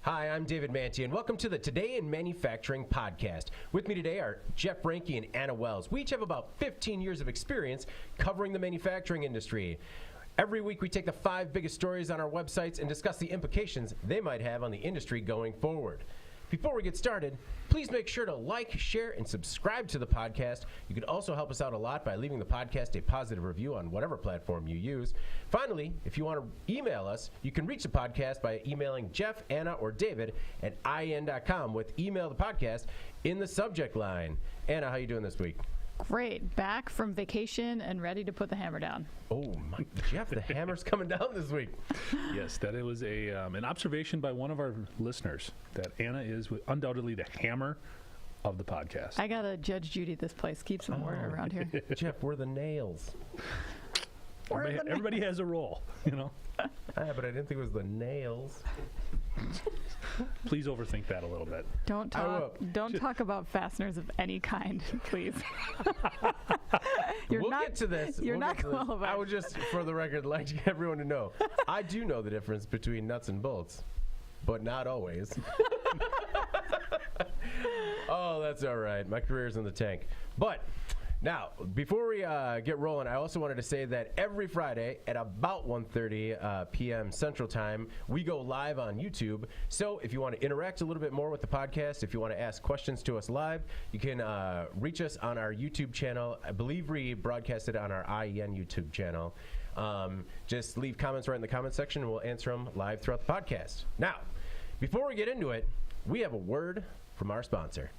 Hi, I'm David Manti, and welcome to the Today in Manufacturing podcast. With me today are Jeff Branke and Anna Wells. We each have about 15 years of experience covering the manufacturing industry. Every week, we take the 5 biggest stories on our websites and discuss the implications they might have on the industry going forward. Before we get started, please make sure to like, share, and subscribe to the podcast. You could also help us out a lot by leaving the podcast a positive review on whatever platform you use. Finally, if you want to email us, you can reach the podcast by emailing Jeff, Anna, or David at IN.com with email the podcast in the subject line. Anna, how you doing this week? Great. Back from vacation and ready to put the hammer down. Oh, my, Jeff, the hammer's coming down this week. Yes, that it was an observation by one of our listeners that Anna is undoubtedly the hammer of the podcast. I got to Judge Judy this place. Keep some order around here. Jeff, we're the nails. Everybody has a role, you know. But I didn't think it was the nails. Please overthink that a little bit. Don't talk about fasteners of any kind, please. We'll get to this. You're not qualified. I would just, for the record, like everyone to know, I do know the difference between nuts and bolts, but not always. Oh, that's all right. My career's in the tank. But now, before we get rolling, I also wanted to say that every Friday at about 1:30 p.m. Central Time, we go live on YouTube. So if you want to interact a little bit more with the podcast, if you want to ask questions to us live, you can reach us on our YouTube channel. I believe we broadcast it on our IEN YouTube channel. Just leave comments right in the comment section, and we'll answer them live throughout the podcast. Now, before we get into it, we have a word from our sponsor.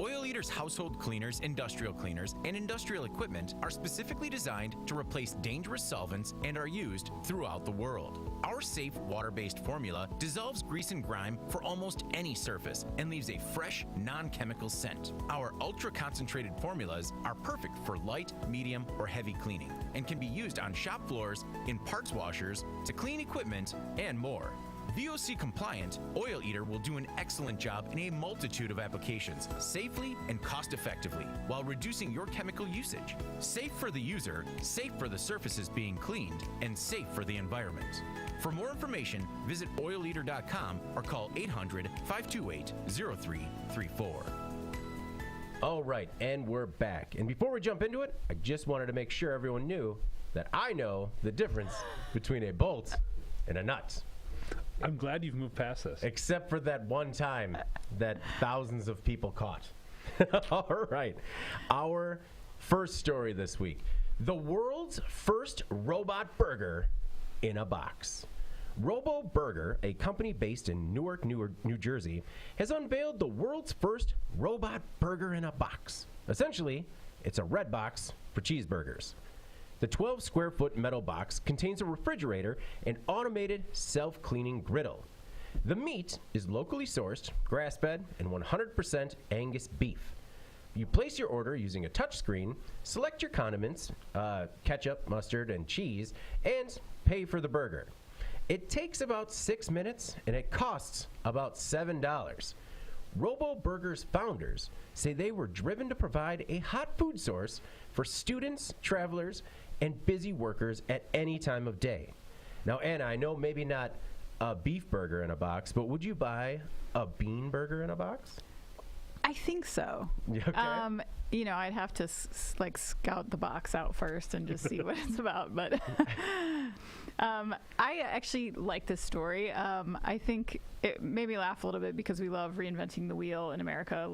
Oil Eater's household cleaners, industrial cleaners, and industrial equipment are specifically designed to replace dangerous solvents and are used throughout the world. Our safe water-based formula dissolves grease and grime for almost any surface and leaves a fresh, non-chemical scent. Our ultra-concentrated formulas are perfect for light, medium, or heavy cleaning and can be used on shop floors, in parts washers, to clean equipment, and more. VOC compliant, Oil Eater will do an excellent job in a multitude of applications, safely and cost effectively, while reducing your chemical usage. Safe for the user, safe for the surfaces being cleaned, and safe for the environment. For more information, visit oileater.com or call 800-528-0334. All right, and we're back. And before we jump into it, I just wanted to make sure everyone knew that I know the difference between a bolt and a nut. I'm glad you've moved past this. Except for that one time that thousands of people caught. All right. Our first story this week. The world's first robot burger in a box. Robo Burger, a company based in Newark, New Jersey, has unveiled the world's first robot burger in a box. Essentially, it's a red box for cheeseburgers. The 12-square-foot metal box contains a refrigerator and automated self-cleaning griddle. The meat is locally sourced, grass-fed, and 100% Angus beef. You place your order using a touchscreen, select your condiments, ketchup, mustard, and cheese, and pay for the burger. It takes about 6 minutes, and it costs about $7. Robo Burger's founders say they were driven to provide a hot food source for students, travelers, and busy workers at any time of day. Now, Anna, I know maybe not a beef burger in a box, but would you buy a bean burger in a box? I think so. Okay. I'd have to scout the box out first and just see what it's about. But I actually like this story. I think it made me laugh a little bit because we love reinventing the wheel in America.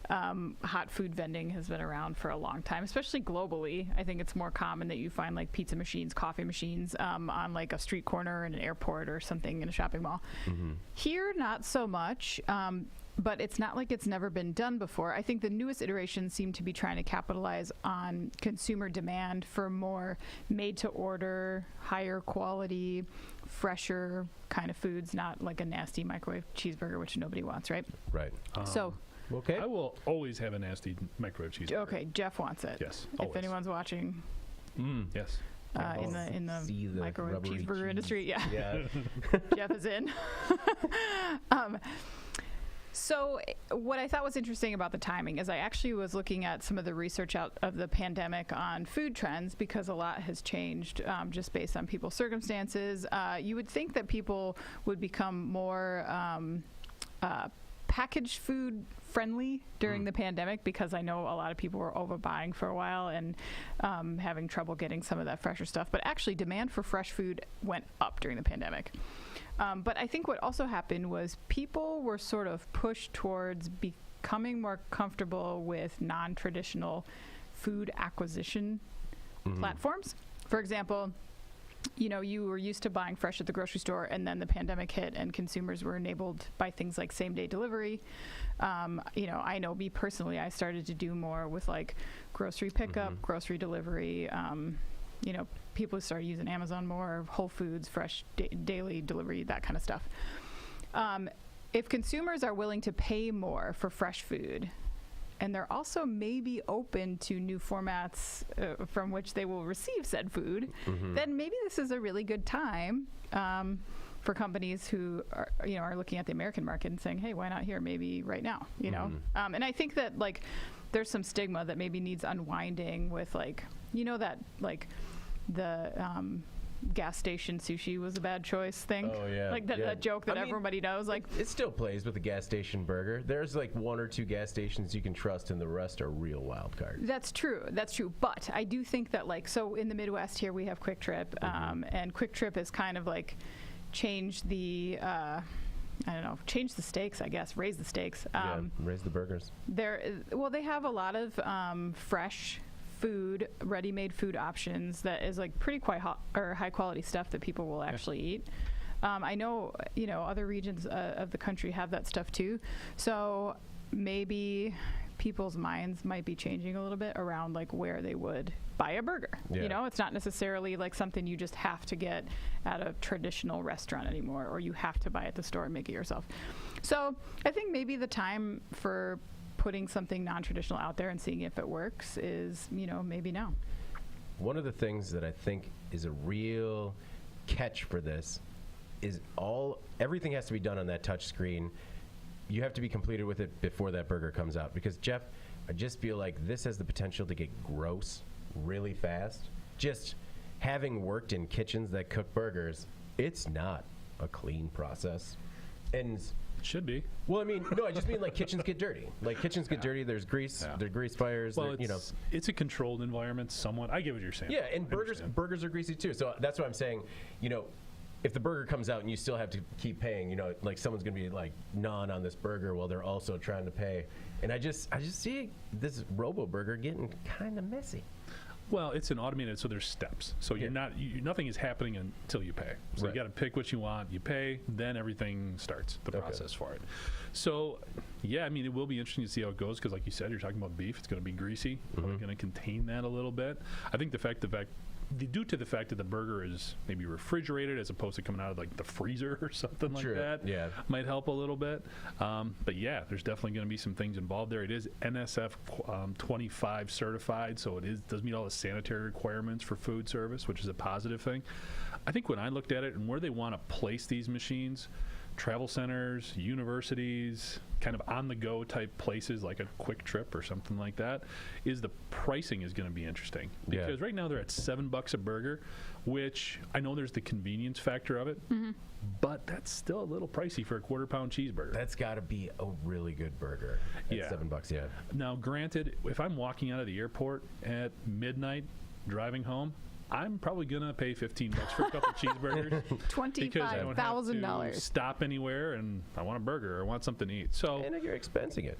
Hot food vending has been around for a long time, especially globally. I think it's more common that you find like pizza machines, coffee machines on like a street corner in an airport or something in a shopping mall. Mm-hmm. Here, not so much, but it's not like it's never been done before. I think the newest iterations seem to be trying to capitalize on consumer demand for more made-to-order, higher quality, fresher kind of foods, not like a nasty microwave cheeseburger, which nobody wants, right? Right. Okay. I will always have a nasty microwave cheeseburger. Okay, Jeff wants it. Yes, always. If anyone's watching. Yes. In the microwave cheeseburger industry, yeah. Yeah. Jeff is in. So what I thought was interesting about the timing is I actually was looking at some of the research out of the pandemic on food trends because a lot has changed just based on people's circumstances. You would think that people would become more packaged food friendly during the pandemic because I know a lot of people were overbuying for a while and having trouble getting some of that fresher stuff. But actually demand for fresh food went up during the pandemic. But I think what also happened was people were sort of pushed towards becoming more comfortable with non-traditional food acquisition platforms. For example, you were used to buying fresh at the grocery store, and then the pandemic hit, and consumers were enabled by things like same-day delivery. I know me personally, I started to do more with like grocery pickup, grocery delivery. People started using Amazon more, Whole Foods, fresh daily delivery, that kind of stuff. If consumers are willing to pay more for fresh food, and they're also maybe open to new formats from which they will receive said food, then maybe this is a really good time for companies who are looking at the American market and saying, hey, why not here? Maybe right now, and I think that like there's some stigma that maybe needs unwinding with the gas station sushi was a bad choice thing. Oh, yeah. Like that joke that everybody knows. Like it still plays with the gas station burger. There's like 1 or 2 gas stations you can trust, and the rest are real wild cards. That's true. But I do think that so in the Midwest here we have Quick Trip, and Quick Trip has kind of like changed the change the stakes, I guess, raise the stakes. Raise the burgers. They have a lot of fresh food, ready-made food options that is like pretty quite high quality stuff that people will actually eat. I know, other regions of the country have that stuff too. So maybe people's minds might be changing a little bit around like where they would buy a burger. Yeah. It's not necessarily like something you just have to get at a traditional restaurant anymore, or you have to buy at the store and make it yourself. So I think maybe the time for putting something non-traditional out there and seeing if it works is, maybe now. One of the things that I think is a real catch for this is everything has to be done on that touch screen. You have to be completed with it before that burger comes out. Because, Jeff, I just feel like this has the potential to get gross really fast. Just having worked in kitchens that cook burgers, it's not a clean process. And should be. Well, I mean, no, I just mean like kitchens get dirty. Like kitchens get dirty. There's grease. There's grease fires. Well, it's a controlled environment somewhat. I get what you're saying. Yeah, and burgers are greasy too. So that's what I'm saying. If the burger comes out and you still have to keep paying, like someone's gonna be like gnawing on this burger while they're also trying to pay. And I just see this Robo burger getting kind of messy. Well, it's an automated, so there's steps. So nothing is happening until you pay. So you got to pick what you want, you pay, then everything starts, the process for it. So, it will be interesting to see how it goes because, like you said, you're talking about beef. It's going to be greasy. Probably going to contain that a little bit. I think due to the fact that the burger is maybe refrigerated as opposed to coming out of like the freezer or something like that, might help a little bit. But there's definitely going to be some things involved there. It is NSF 25 certified, so it does meet all the sanitary requirements for food service, which is a positive thing. I think when I looked at it and where they want to place these machines, travel centers, universities, kind of on-the-go type places like a Quick Trip or something like that, is the pricing is going to be interesting. Because right now they're at $7 a burger, which I know there's the convenience factor of it, but that's still a little pricey for a quarter-pound cheeseburger. That's got to be a really good burger at $7, Now, granted, if I'm walking out of the airport at midnight, driving home, I'm probably going to pay $15 for a couple cheeseburgers. $25,000. Stop anywhere and I want a burger or I want something to eat. So, and you're expensing it.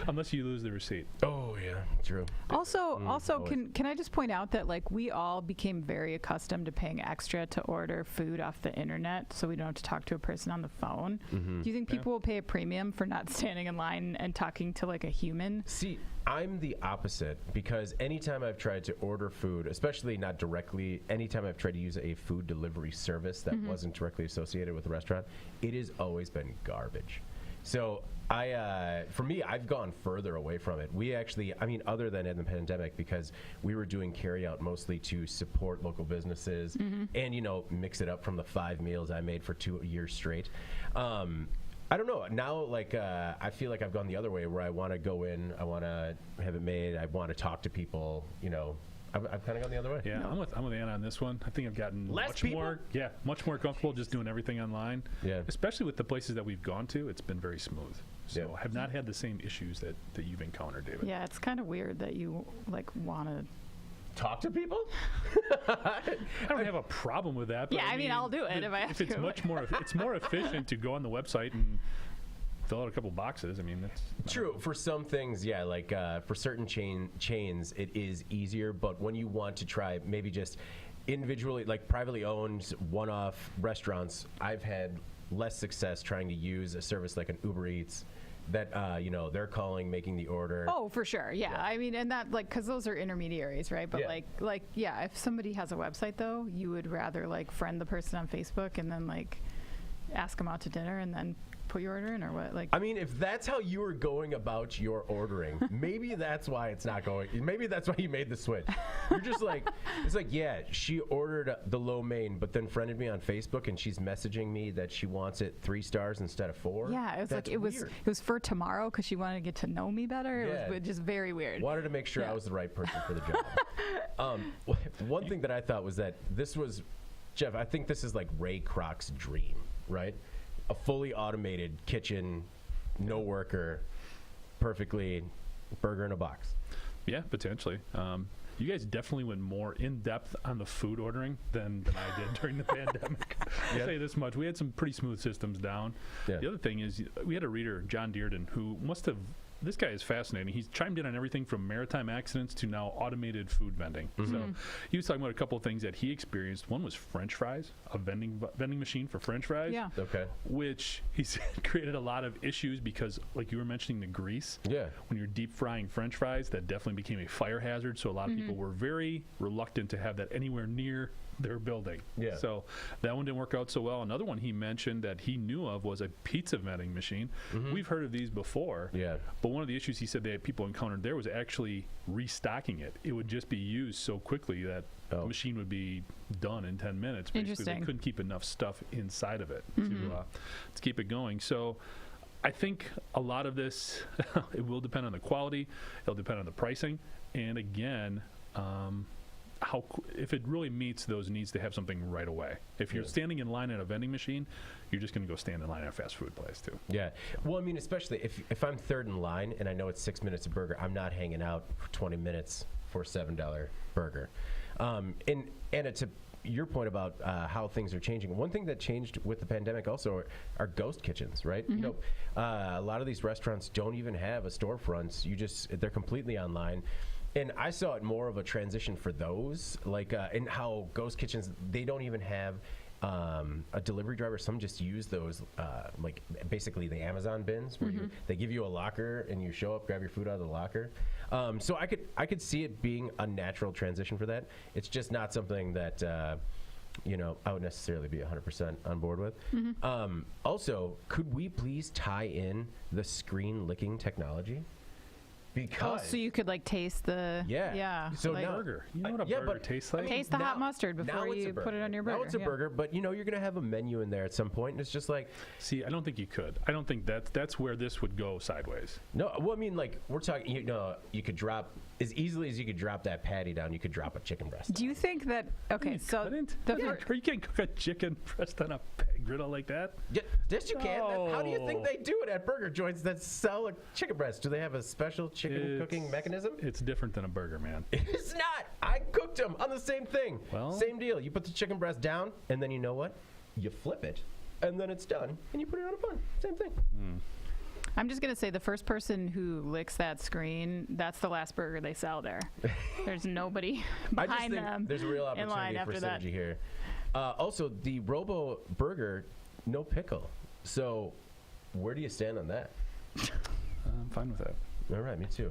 Unless you lose the receipt. Oh, yeah, true. Also, can I just point out that like we all became very accustomed to paying extra to order food off the internet so we don't have to talk to a person on the phone. Do you think people will pay a premium for not standing in line and talking to like a human? See, I'm the opposite because anytime I've tried to order food, especially not directly, anytime I've tried to use a food delivery service that wasn't directly associated with the restaurant, it has always been garbage. So for me, I've gone further away from it. We actually, other than in the pandemic, because we were doing carry out mostly to support local businesses and, mix it up from the 5 meals I made for 2 years straight. I don't know. Now, like, I feel like I've gone the other way where I want to go in, I want to have it made, I want to talk to people, you know. I've kind of gone the other way. Yeah, I'm with Anna on this one. I think I've gotten much more comfortable just doing everything online. Yeah. Especially with the places that we've gone to, it's been very smooth. So Yeah. I have not had the same issues that you've encountered, David. Yeah, it's kind of weird that you like want to. Talk to people? I don't have a problem with that. But Yeah, I mean, I'll do it if I have If it's to. much more, it's more efficient to go on the website and fill out a couple boxes. I mean, that's True. For some things, yeah, like for certain chains, it is easier. But when you want to try maybe just individually, like privately owned one-off restaurants, I've had less success trying to use a service like an Uber Eats that, you know, they're calling, making the order. Oh, for sure. Yeah. I mean, and that like, cause those are intermediaries, right? But Yeah. yeah, if somebody has a website though, you would rather like friend the person on Facebook and then like ask them out to dinner and then put your order in or what? Like, I mean, if that's how you were going about your ordering, maybe that's why it's not going. Maybe that's why you made the switch. You're just like, it's like, yeah, she ordered the lo mein, but then friended me on Facebook, and she's messaging me that she wants it 3 stars instead of 4. yeah, it was That's like, weird. it was for tomorrow cause she wanted to get to know me better. It was just very weird. Wanted to make sure Yeah. I was the right person for the job. One thing that I thought was that this was, Jeff, I think this is like Ray Kroc's dream, right? A fully automated kitchen, no worker, perfectly burger in a box. Yeah, potentially. You guys definitely went more in depth on the food ordering than I did during the pandemic. I'll say this much: we had some pretty smooth systems down. Yeah. The other thing is, we had a reader, John Dearden, who must have. This guy is fascinating. He's chimed in on everything from maritime accidents to now automated food vending. So he was talking about a couple of things that he experienced. One was French fries, a vending machine for French fries. Yeah. Okay. Which he said created a lot of issues because, like you were mentioning, the grease. Yeah. When you're deep frying French fries, that definitely became a fire hazard. So a lot of people were very reluctant to have that anywhere near their building. Yeah. So that one didn't work out so well. Another one he mentioned that he knew of was a pizza vending machine. We've heard of these before. Yeah. But one of the issues he said that people encountered there was actually restocking it. It would just be used so quickly that the machine would be done in 10 minutes. Basically, Interesting. they couldn't keep enough stuff inside of it to keep it going. So I think a lot of this, it will depend on the quality. It'll depend on the pricing. And again, if it really meets those needs to have something right away. If you're standing in line at a vending machine, you're just going to go stand in line at a fast food place too. Yeah. Well, I mean, especially if I'm third in line and I know it's 6 minutes a burger, I'm not hanging out for 20 minutes for a $7 burger. And to your point about how things are changing, one thing that changed with the pandemic also are ghost kitchens, right? You know, a lot of these restaurants don't even have a storefront. They're completely online. And I saw it more of a transition for those, like, and how ghost kitchens, they don't even have a delivery driver. Some just use those, like, basically the Amazon bins, where they give you a locker and you show up, grab your food out of the locker. So I could see it being a natural transition for that. It's just not something that, you know, I would necessarily be 100% on board with. Also, could we please tie in the screen licking technology? Because so you could like taste the So like, now, Burger. You know what a burger tastes like? taste the hot mustard before it's a you put it burger. on your burger. Now it's a burger, but you know you're gonna have a menu in there at some point, and it's just like, See, I don't think you could. I don't think that's where this would go sideways. no. Well, I mean, like we're talking. You know, you could drop as easily as you could drop that patty down. You could drop a chicken breast. Do you think that? Okay, so You can't cook a chicken breast on a griddle like that. Yes, you can. How do you think No. they do it at burger joints that sell a chicken breast? Do they have a special chicken cooking mechanism? It's different than a burger, man. It's not. I cooked them on the same thing. Well- Same deal. You put the chicken breast down, and then you know what? You flip it, and then it's done, and you put it on a bun. Same thing. I'm just gonna say the first person who licks that screen, that's the last burger they sell there. There's nobody I just behind think them there's a real in line opportunity for after that. synergy here. Also, the Robo burger, no pickle. So, where do you stand on that? I'm fine with that. All right, me too.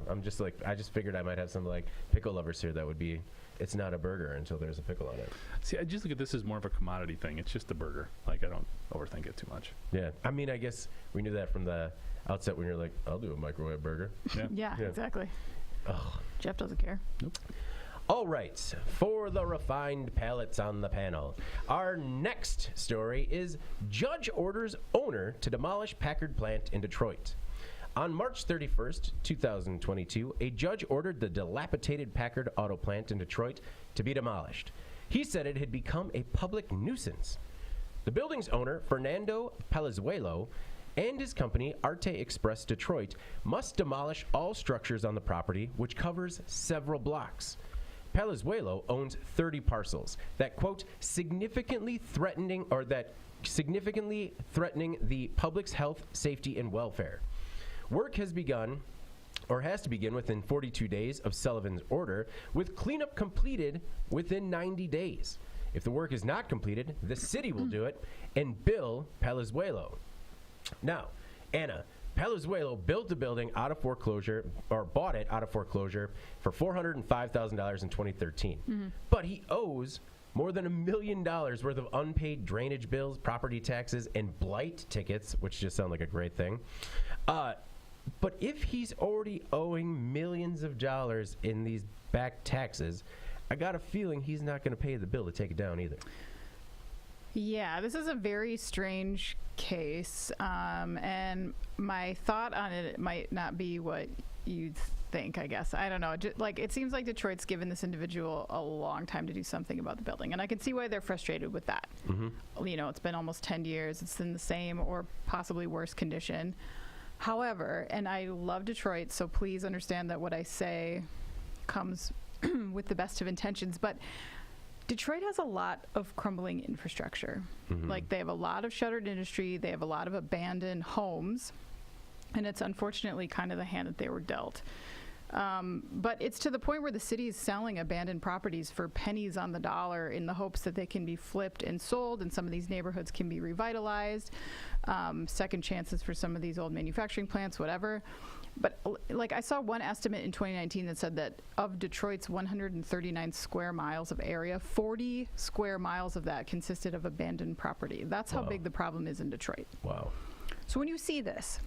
I just figured I might have some like pickle lovers here that would be, it's not a burger until there's a pickle on it. See, I just look at this as more of a commodity thing. It's just a burger. Like, I don't overthink it too much. Yeah. I mean, I guess we knew that from the outset when you're like, I'll do a microwave burger. Yeah, Yeah. exactly. Ugh. Jeff doesn't care. All right, for the refined palates on the panel, our next story is Judge orders owner to demolish Packard plant in Detroit. On March 31st, 2022, a judge ordered the dilapidated Packard auto plant in Detroit to be demolished. He said it had become a public nuisance. The building's owner, Fernando Palazuelo, and his company, Arte Express Detroit, must demolish all structures on the property, which covers several blocks. Palazuelo owns 30 parcels that, quote, significantly threatening the public's health, safety, and welfare. Work has begun, or has to begin within 42 days of Sullivan's order, with cleanup completed within 90 days. If the work is not completed, the city will do it and bill Palazuelo. Now, Anna, Palazuelo built the building out of foreclosure, or bought it out of foreclosure for $405,000 in 2013. But he owes more than $1 million worth of unpaid drainage bills, property taxes, and blight tickets, which just sound like a great thing. But if he's already owing millions of dollars in these back taxes, I got a feeling he's not going to pay the bill to take it down either. Yeah, this is a very strange case, and my thought on it might not be what you'd think, I guess. I don't know. It seems like Detroit's given this individual a long time to do something about the building, and I can see why they're frustrated with that. You know, it's been almost 10 years. It's in the same or possibly worse condition. However, and I love Detroit, so please understand that what I say comes with the best of intentions, but Detroit has a lot of crumbling infrastructure. Like, they have a lot of shuttered industry, they have a lot of abandoned homes, and it's unfortunately kind of the hand that they were dealt. But it's to the point where the city is selling abandoned properties for pennies on the dollar in the hopes that they can be flipped and sold, and some of these neighborhoods can be revitalized, second chances for some of these old manufacturing plants, whatever. But like, I saw one estimate in 2019 that said that of Detroit's 139 square miles of area, 40 square miles of that consisted of abandoned property. That's how big the problem is in Detroit. Wow. So when you see this,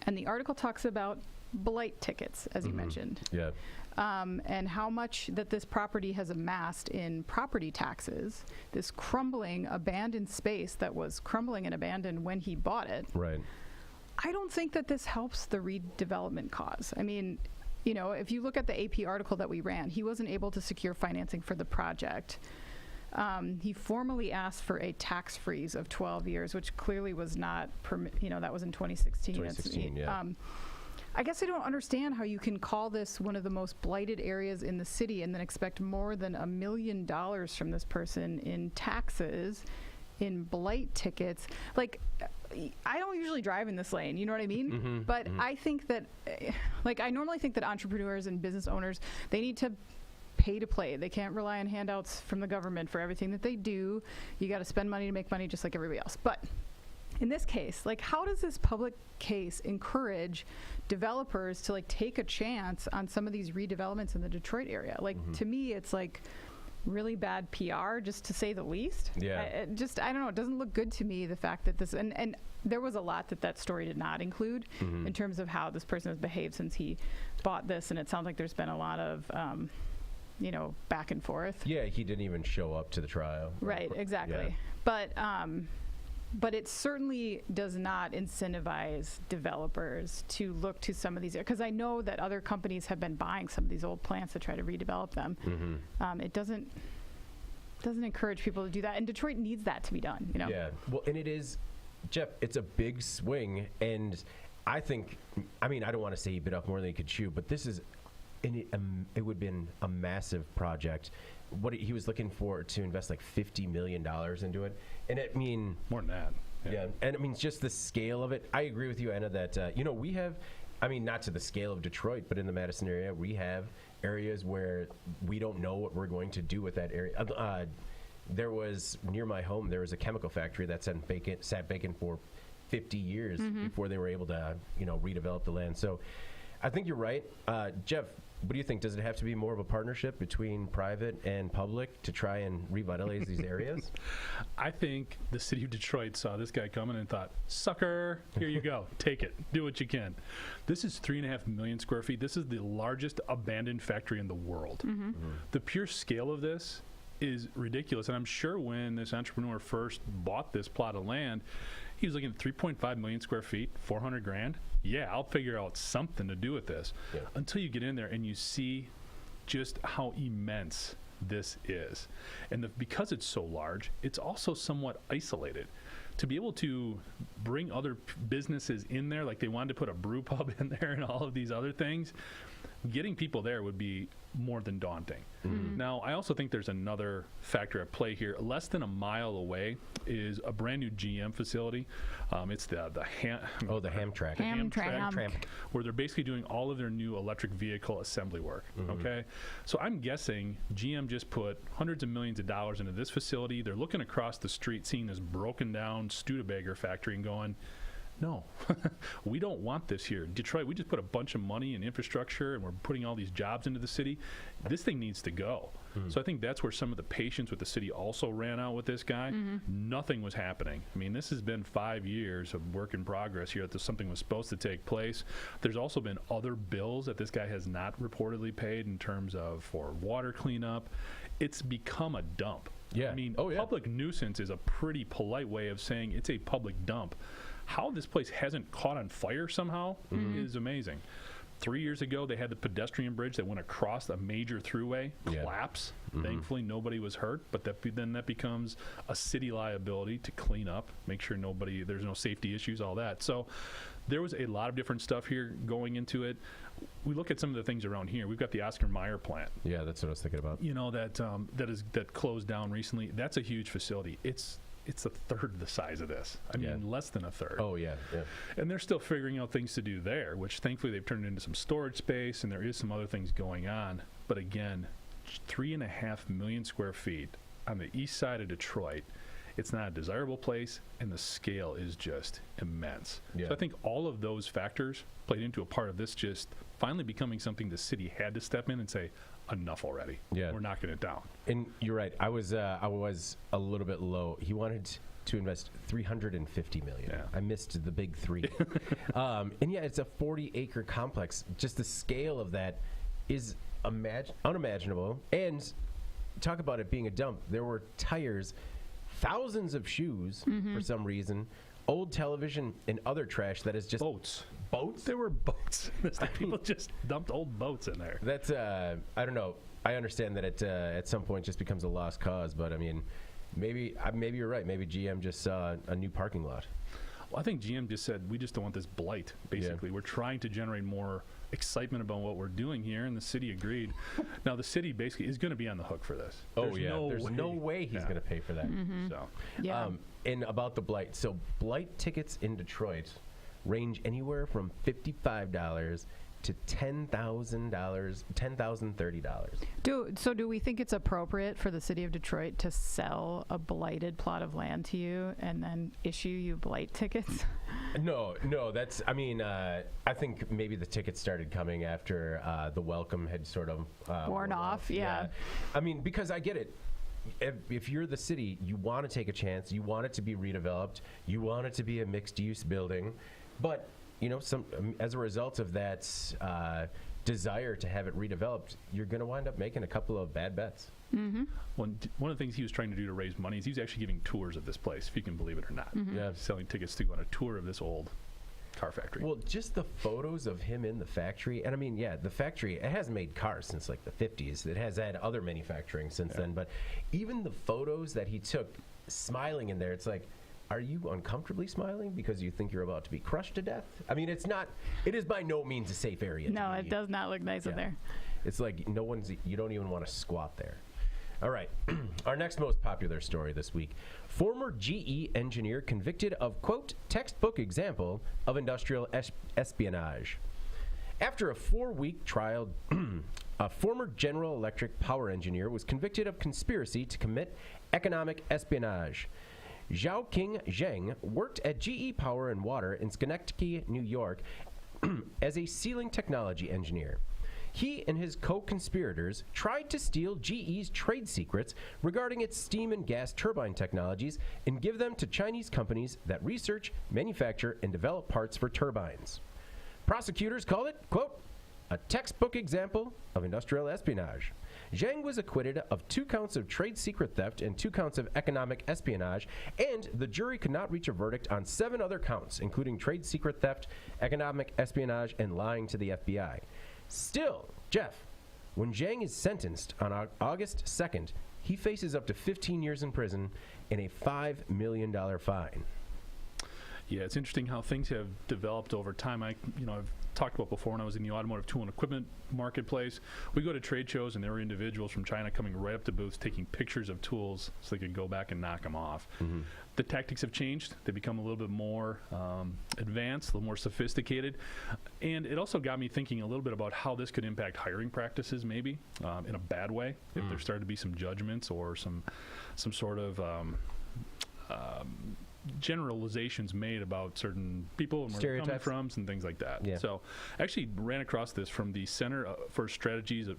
and the article talks about blight tickets, as you mentioned, Yeah. and how much that this property has amassed in property taxes, this crumbling, abandoned space that was crumbling and abandoned when he bought it. Right. I don't think that this helps the redevelopment cause. I mean, you know, if you look at the AP article that we ran, he wasn't able to secure financing for the project. He formally asked for a tax freeze of 12 years, which clearly was not, that was in 2016. 2016, yeah. I guess I don't understand how you can call this one of the most blighted areas in the city and then expect more than $1 million from this person in taxes, in blight tickets. Like, I don't usually drive in this lane, you know what I mean? But I think that, I normally think that entrepreneurs and business owners, they need to pay to play. They can't rely on handouts from the government for everything that they do. You got to spend money to make money, just like everybody else. But in this case, how does this public case encourage developers to take a chance on some of these redevelopments in the Detroit area? To me, it's really bad PR, just to say the least. Yeah. I don't know. It doesn't look good to me, the fact that this, and there was a lot that story did not include in terms of how this person has behaved since he bought this, and it sounds like there's been a lot of, back and forth. Yeah, he didn't even show up to the trial. Right, exactly. Yeah. But it certainly does not incentivize developers to look to some of these, because I know that other companies have been buying some of these old plants to try to redevelop them. It doesn't encourage people to do that, and Detroit needs that to be done. Yeah. Well, and it is, Jeff. It's a big swing, and I think, I don't want to say he bit off more than he could chew, but this is, it would have been a massive project. What he was looking for to invest $50 million into it, and more than that. Yeah, and just the scale of it. I agree with you, Anna, that we have, not to the scale of Detroit, but in the Madison area, we have areas where we don't know what we're going to do with that area. There was, near my home, there was a chemical factory that sat vacant for 50 years before they were able to, redevelop the land. So I think you're right. Jeff, what do you think? Does it have to be more of a partnership between private and public to try and revitalize these areas? I think the city of Detroit saw this guy coming and thought, sucker, here you go. Take it. Do what you can. This is 3.5 million square feet. This is the largest abandoned factory in the world. The pure scale of this is ridiculous. And I'm sure when this entrepreneur first bought this plot of land, he was looking at 3.5 million square feet, 400 grand. Yeah, I'll figure out something to do with this. Yeah. Until you get in there and you see just how immense this is. And because it's so large, it's also somewhat isolated. To be able to bring other businesses in there, like they wanted to put a brew pub in there and all of these other things, getting people there would be more than daunting. Now, I also think there's another factor at play here. Less than a mile away is a brand new GM facility. It's the Hamtramck. Hamtramck. Where they're basically doing all of their new electric vehicle assembly work. Okay, so I'm guessing GM just put hundreds of millions of dollars into this facility. They're looking across the street, seeing this broken down Studebaker factory, and going, no, we don't want this here. Detroit, we just put a bunch of money in infrastructure and we're putting all these jobs into the city. This thing needs to go. So I think that's where some of the patience with the city also ran out with this guy. Nothing was happening. I mean, this has been 5 years of work in progress here that something was supposed to take place. There's also been other bills that this guy has not reportedly paid in terms of for water cleanup. It's become a dump. Yeah. I mean, public nuisance is a pretty polite way of saying it's a public dump. How this place hasn't caught on fire somehow is amazing. 3 years ago, they had the pedestrian bridge that went across a major throughway collapse. Thankfully, nobody was hurt, but then that becomes a city liability to clean up, make sure there's no safety issues, all that. So there was a lot of different stuff here going into it. We look at some of the things around here. We've got the Oscar Meyer plant. Yeah, that's what I was thinking about. You know, that closed down recently. That's a huge facility. It's a third the size of this. I mean, less than a third. Oh, yeah. And they're still figuring out things to do there, which thankfully they've turned into some storage space, and there is some other things going on. But again, 3.5 million square feet on the east side of Detroit. It's not a desirable place, and the scale is just immense. Yeah. So I think all of those factors played into a part of this just finally becoming something the city had to step in and say, enough already. Yeah. We're knocking it down. And you're right. I was a little bit low. He wanted to invest $350 million. Yeah. I missed the big three. And yeah, it's a 40-acre complex. Just the scale of that is unimaginable. And talk about it being a dump. There were tires, thousands of shoes for some reason, old television, and other trash that is just Boats? Boats? There were boats. People just dumped old boats in there. That's I don't know. I understand that it at some point just becomes a lost cause, but I mean, maybe you're right. Maybe GM just saw a new parking lot. Well, I think GM just said, we just don't want this blight, basically. We're trying to generate more excitement about what we're doing here, and the city agreed. Now, the city basically is going to be on the hook for this. There's no way he's going to pay for that. So, and about the blight. So blight tickets in Detroit range anywhere from $55 to $10,030. Do we think it's appropriate for the city of Detroit to sell a blighted plot of land to you and then issue you blight tickets? No. That's. I mean, I think maybe the tickets started coming after the welcome had sort of worn off. Yeah. I mean, because I get it. If you're the city, you want to take a chance. You want it to be redeveloped. You want it to be a mixed-use building. But, you know, as a result of that desire to have it redeveloped, you're going to wind up making a couple of bad bets. One of the things he was trying to do to raise money is he's actually giving tours of this place, if you can believe it or not. Yeah. Selling tickets to go on a tour of this old car factory. Well, just the photos of him in the factory. And I mean, yeah, the factory, it hasn't made cars since like the 50s. It has had other manufacturing since then. But even the photos that he took smiling in there, it's like, are you uncomfortably smiling because you think you're about to be crushed to death? I mean, it is by no means a safe area. No, it does not look nice in there. It's like you don't even want to squat there. All right. Our next most popular story this week. Former GE engineer convicted of, quote, textbook example of industrial espionage. After a 4-week trial, a former General Electric power engineer was convicted of conspiracy to commit economic espionage. Xiaoqing Zheng worked at GE Power and Water in Schenectady, New York, as a sealing technology engineer. he and his co-conspirators tried to steal GE's trade secrets regarding its steam and gas turbine technologies and give them to Chinese companies that research, manufacture, and develop parts for turbines. Prosecutors called it, quote, a textbook example of industrial espionage. Zhang was acquitted of 2 counts of trade secret theft and 2 counts of economic espionage, and the jury could not reach a verdict on 7 other counts, including trade secret theft, economic espionage, and lying to the FBI. Still, Jeff, when Zhang is sentenced on August 2nd, he faces up to 15 years in prison and a $5 million fine. Yeah, it's interesting how things have developed over time. I've talked about before when I was in the automotive tool and equipment marketplace. We go to trade shows and there were individuals from China coming right up to booths taking pictures of tools so they could go back and knock them off. Mm-hmm. The tactics have changed. They become a little bit more advanced, a little more sophisticated. And it also got me thinking a little bit about how this could impact hiring practices maybe in a bad way, if there started to be some judgments or some sort of generalizations made about certain people and where they're coming from and things like that. Yeah. So I actually ran across this from the Center for Strategic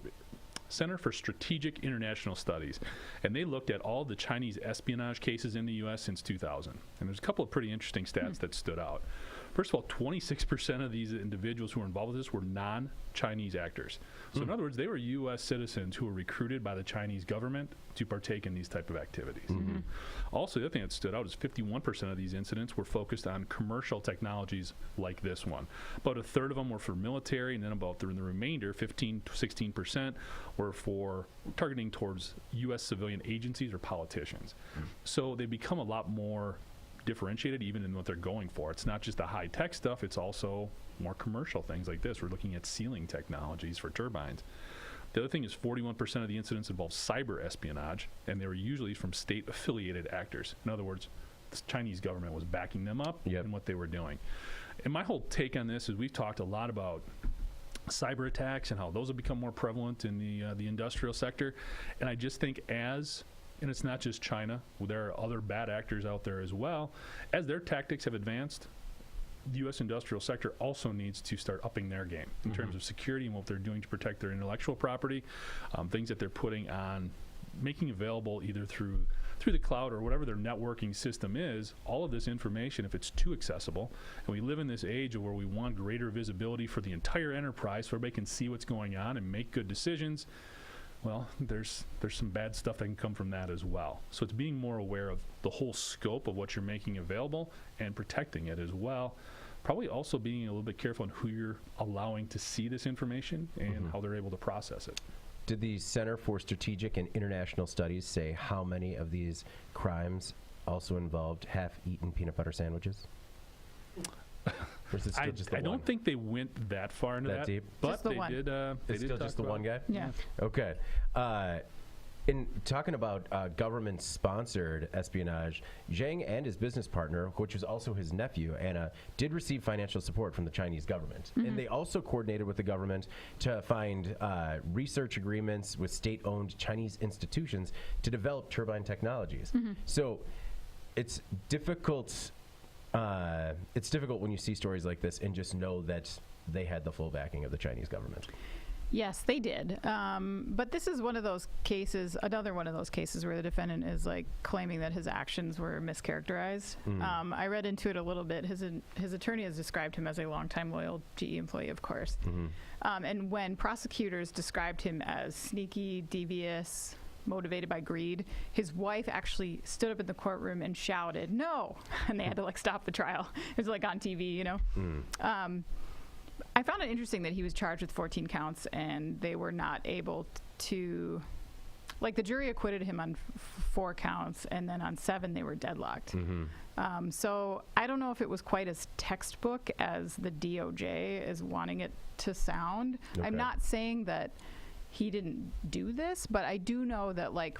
International Studies, and they looked at all the Chinese espionage cases in the U.S. since 2000. And there's a couple of pretty interesting stats that stood out. First of all, 26% of these individuals who were involved with this were non-Chinese actors. So in other words, they were U.S. citizens who were recruited by the Chinese government to partake in these type of activities. Mm-hmm. Also, the other thing that stood out is 51% of these incidents were focused on commercial technologies like this one. About a third of them were for military, and then about the remainder, 15 to 16%, were for targeting towards U.S. civilian agencies or politicians. So they become a lot more differentiated even in what they're going for. It's not just the high-tech stuff, it's also more commercial things like this. We're looking at sealing technologies for turbines. The other thing is 41% of the incidents involve cyber espionage, and they were usually from state-affiliated actors. In other words, the Chinese government was backing them up in what they were doing. And my whole take on this is we've talked a lot about cyber attacks and how those have become more prevalent in the industrial sector. And I just think and it's not just China, there are other bad actors out there as well. As their tactics have advanced, the U.S. industrial sector also needs to start upping their game in terms of security and what they're doing to protect their intellectual property, things that they're putting on, making available either through the cloud or whatever their networking system is. All of this information, if it's too accessible, and we live in this age where we want greater visibility for the entire enterprise so everybody can see what's going on and make good decisions, well, there's some bad stuff that can come from that as well. So it's being more aware of the whole scope of what you're making available and protecting it as well. Probably also being a little bit careful on who you're allowing to see this information and how they're able to process it. Did the Center for Strategic and International Studies say how many of these crimes also involved half-eaten peanut butter sandwiches? Or is it still just the I one? don't think they went that far into that. Deep? But they did. It's still just the one guy? Yeah. Okay. In talking about government-sponsored espionage, Zhang and his business partner, which was also his nephew, Anna, did receive financial support from the Chinese government. And they also coordinated with the government to find research agreements with state-owned Chinese institutions to develop turbine technologies. So it's difficult. It's difficult when you see stories like this and just know that they had the full backing of the Chinese government. Yes, they did. But this is another one of those cases where the defendant is like claiming that his actions were mischaracterized. I read into it a little bit. His attorney has described him as a longtime loyal GE employee, of course. And when prosecutors described him as sneaky, devious, motivated by greed, his wife actually stood up in the courtroom and shouted, "No!" And they had to like stop the trial. It was like on TV, you know? I found it interesting that he was charged with 14 counts and they were not able to, like the jury acquitted him on 4 counts and then on 7 they were deadlocked. So I don't know if it was quite as textbook as the DOJ is wanting it to sound. Okay. I'm not saying that he didn't do this, but I do know that like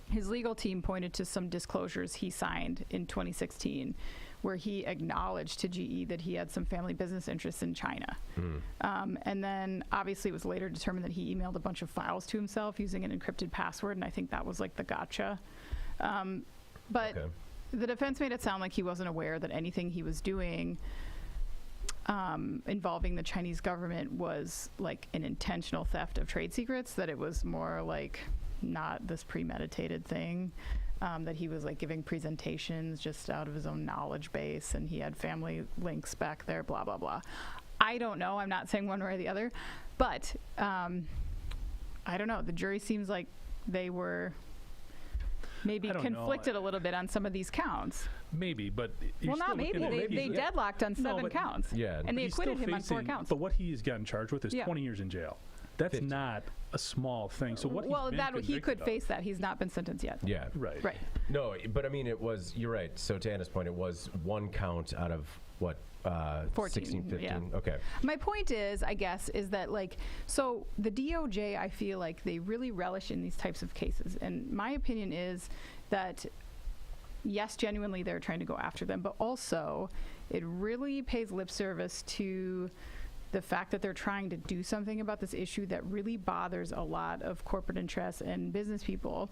his legal team pointed to some disclosures he signed in 2016 where he acknowledged to GE that he had some family business interests in China. And then obviously it was later determined that he emailed a bunch of files to himself using an encrypted password, and I think that was like the gotcha. But the defense made it sound like he wasn't aware that anything he was doing involving the Chinese government was like an intentional theft of trade secrets, that it was more like not this premeditated thing, that he was like giving presentations just out of his own knowledge base, and he had family links back there, blah, blah, blah. I don't know. I'm not saying one way or the other, but I don't know. The jury seems like they were maybe conflicted a little bit on some of these counts. Maybe, but well, not maybe. They deadlocked on 7 counts. Yeah, and they acquitted him on 4 counts. But what he's gotten charged with is 20 years in jail. That's 50. not a small thing. So what? Well, he's been he could convicted face that. He's not been sentenced yet. Yeah. Right. Right. No, but I mean, it was. You're right. So to Anna's point, it was 1 count out of what? 14, 16, 15. yeah. Okay. My point is, I guess, is that like, so the DOJ, I feel like they really relish in these types of cases. And my opinion is that, yes, genuinely they're trying to go after them, but also it really pays lip service to the fact that they're trying to do something about this issue that really bothers a lot of corporate interests and business people,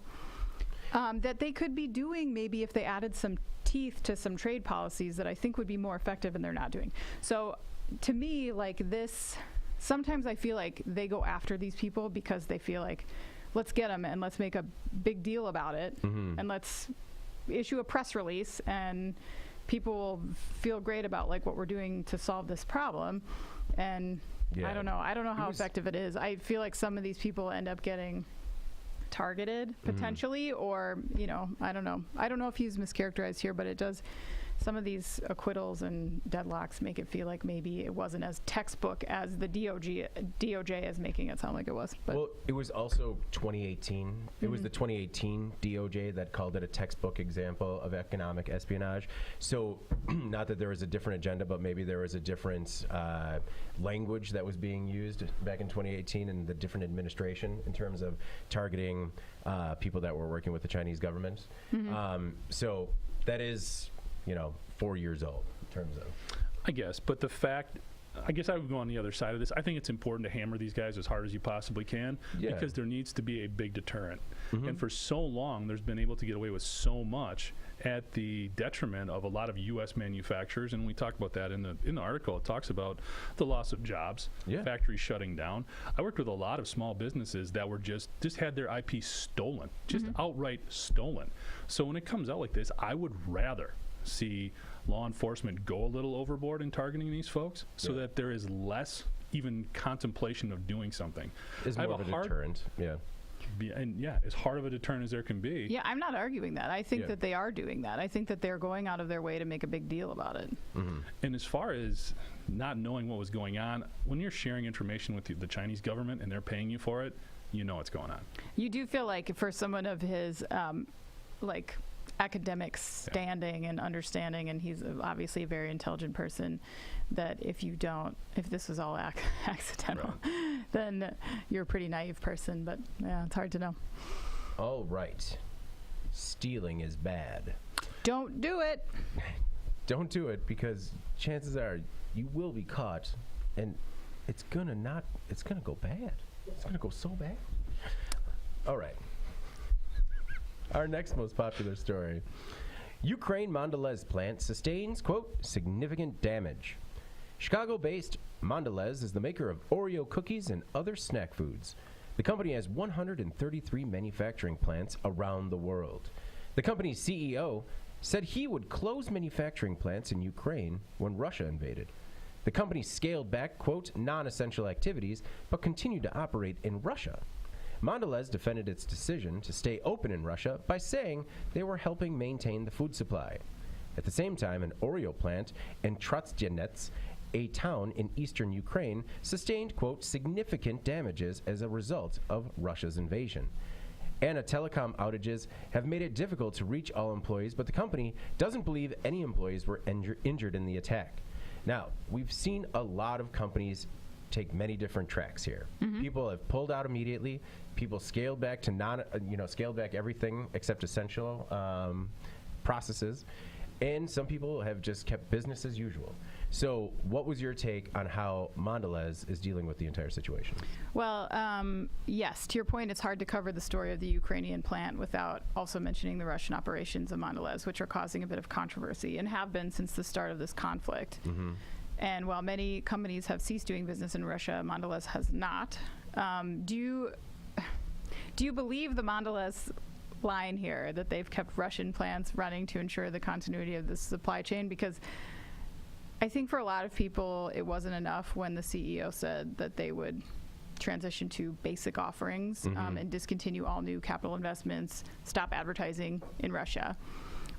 that they could be doing maybe if they added some teeth to some trade policies that I think would be more effective, and they're not doing. So to me, like this, sometimes I feel like they go after these people because they feel like, let's get them and let's make a big deal about it, and let's issue a press release, and people will feel great about like what we're doing to solve this problem. And Yeah. I don't know how effective it is. I feel like some of these people end up getting targeted potentially, or I don't know if he's mischaracterized here, but it does, some of these acquittals and deadlocks make it feel like maybe it wasn't as textbook as the DOJ is making it sound like it was. But Well, it was also 2018. It was the 2018 DOJ that called it a textbook example of economic espionage. So not that there was a different agenda, but maybe there was a different language that was being used back in 2018 in the different administration in terms of targeting people that were working with the Chinese government. So that is 4 years old in terms of. I guess, but the fact, I guess I would go on the other side of this. I think it's important to hammer these guys as hard as you possibly can, because there needs to be a big deterrent. And for so long, there's been able to get away with so much at the detriment of a lot of U.S. manufacturers, and we talk about that in the article. It talks about the loss of jobs, factories shutting down. I worked with a lot of small businesses that were just had their IP stolen, just outright stolen. So when it comes out like this, I would rather see law enforcement go a little overboard in targeting these folks, so that there is less even contemplation of doing something. Is more of a deterrent, as hard of a deterrent as there can be. Yeah, I'm not arguing that. I think that they are doing that. I think that they're going out of their way to make a big deal about it. And as far as not knowing what was going on, when you're sharing information with the Chinese government and they're paying you for it, you know what's going on. You do feel like for someone of his academic standing and understanding, and he's obviously a very intelligent person, that if this was all accidental, then you're a pretty naive person. But yeah, it's hard to know. All right. Stealing is bad. Don't do it. Don't do it, because chances are you will be caught, and it's gonna go bad. It's gonna go so bad. All right. Our next most popular story. Ukraine Mondelez plant sustains, quote, significant damage. Chicago-based Mondelez is the maker of Oreo cookies and other snack foods. The company has 133 manufacturing plants around the world. The company's CEO said he would close manufacturing plants in Ukraine when Russia invaded. The company scaled back, quote, non-essential activities, but continued to operate in Russia. Mondelez defended its decision to stay open in Russia by saying they were helping maintain the food supply. At the same time, an Oreo plant in Trostianets, a town in eastern Ukraine, sustained, quote, significant damages as a result of Russia's invasion. Telecom outages have made it difficult to reach all employees, but the company doesn't believe any employees were injured in the attack. Now, we've seen a lot of companies take many different tracks here. People have pulled out immediately. People scaled back to scaled back everything except essential processes. And some people have just kept business as usual. So what was your take on how Mondelez is dealing with the entire situation? Well, yes, to your point, it's hard to cover the story of the Ukrainian plant without also mentioning the Russian operations of Mondelez, which are causing a bit of controversy and have been since the start of this conflict. And while many companies have ceased doing business in Russia, Mondelez has not. Do you believe the Mondelez line here that they've kept Russian plants running to ensure the continuity of the supply chain? Because I think for a lot of people, it wasn't enough when the CEO said that they would transition to basic offerings and discontinue all new capital investments, stop advertising in Russia.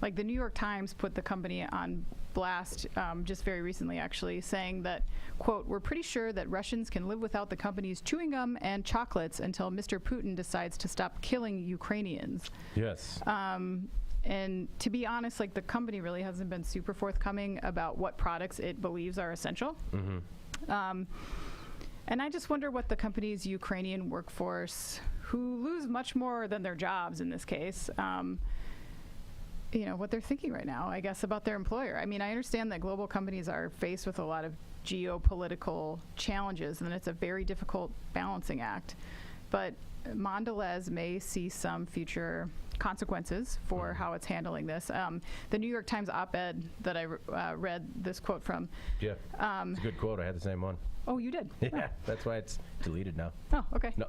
Like the New York Times put the company on blast just very recently, actually, saying that, quote, "We're pretty sure that Russians can live without the company's chewing gum and chocolates until Mr. Putin decides to stop killing Ukrainians." Yes. And to be honest, like the company really hasn't been super forthcoming about what products it believes are essential. And I just wonder what the company's Ukrainian workforce, who lose much more than their jobs in this case, what they're thinking right now, I guess, about their employer. I mean, I understand that global companies are faced with a lot of geopolitical challenges, and it's a very difficult balancing act. But Mondelez may see some future consequences for how it's handling this. The New York Times op-ed that I read this quote from. Yeah, it's a good quote. I had the same one. Oh, you did? Yeah, that's why it's deleted now. Oh, okay. No.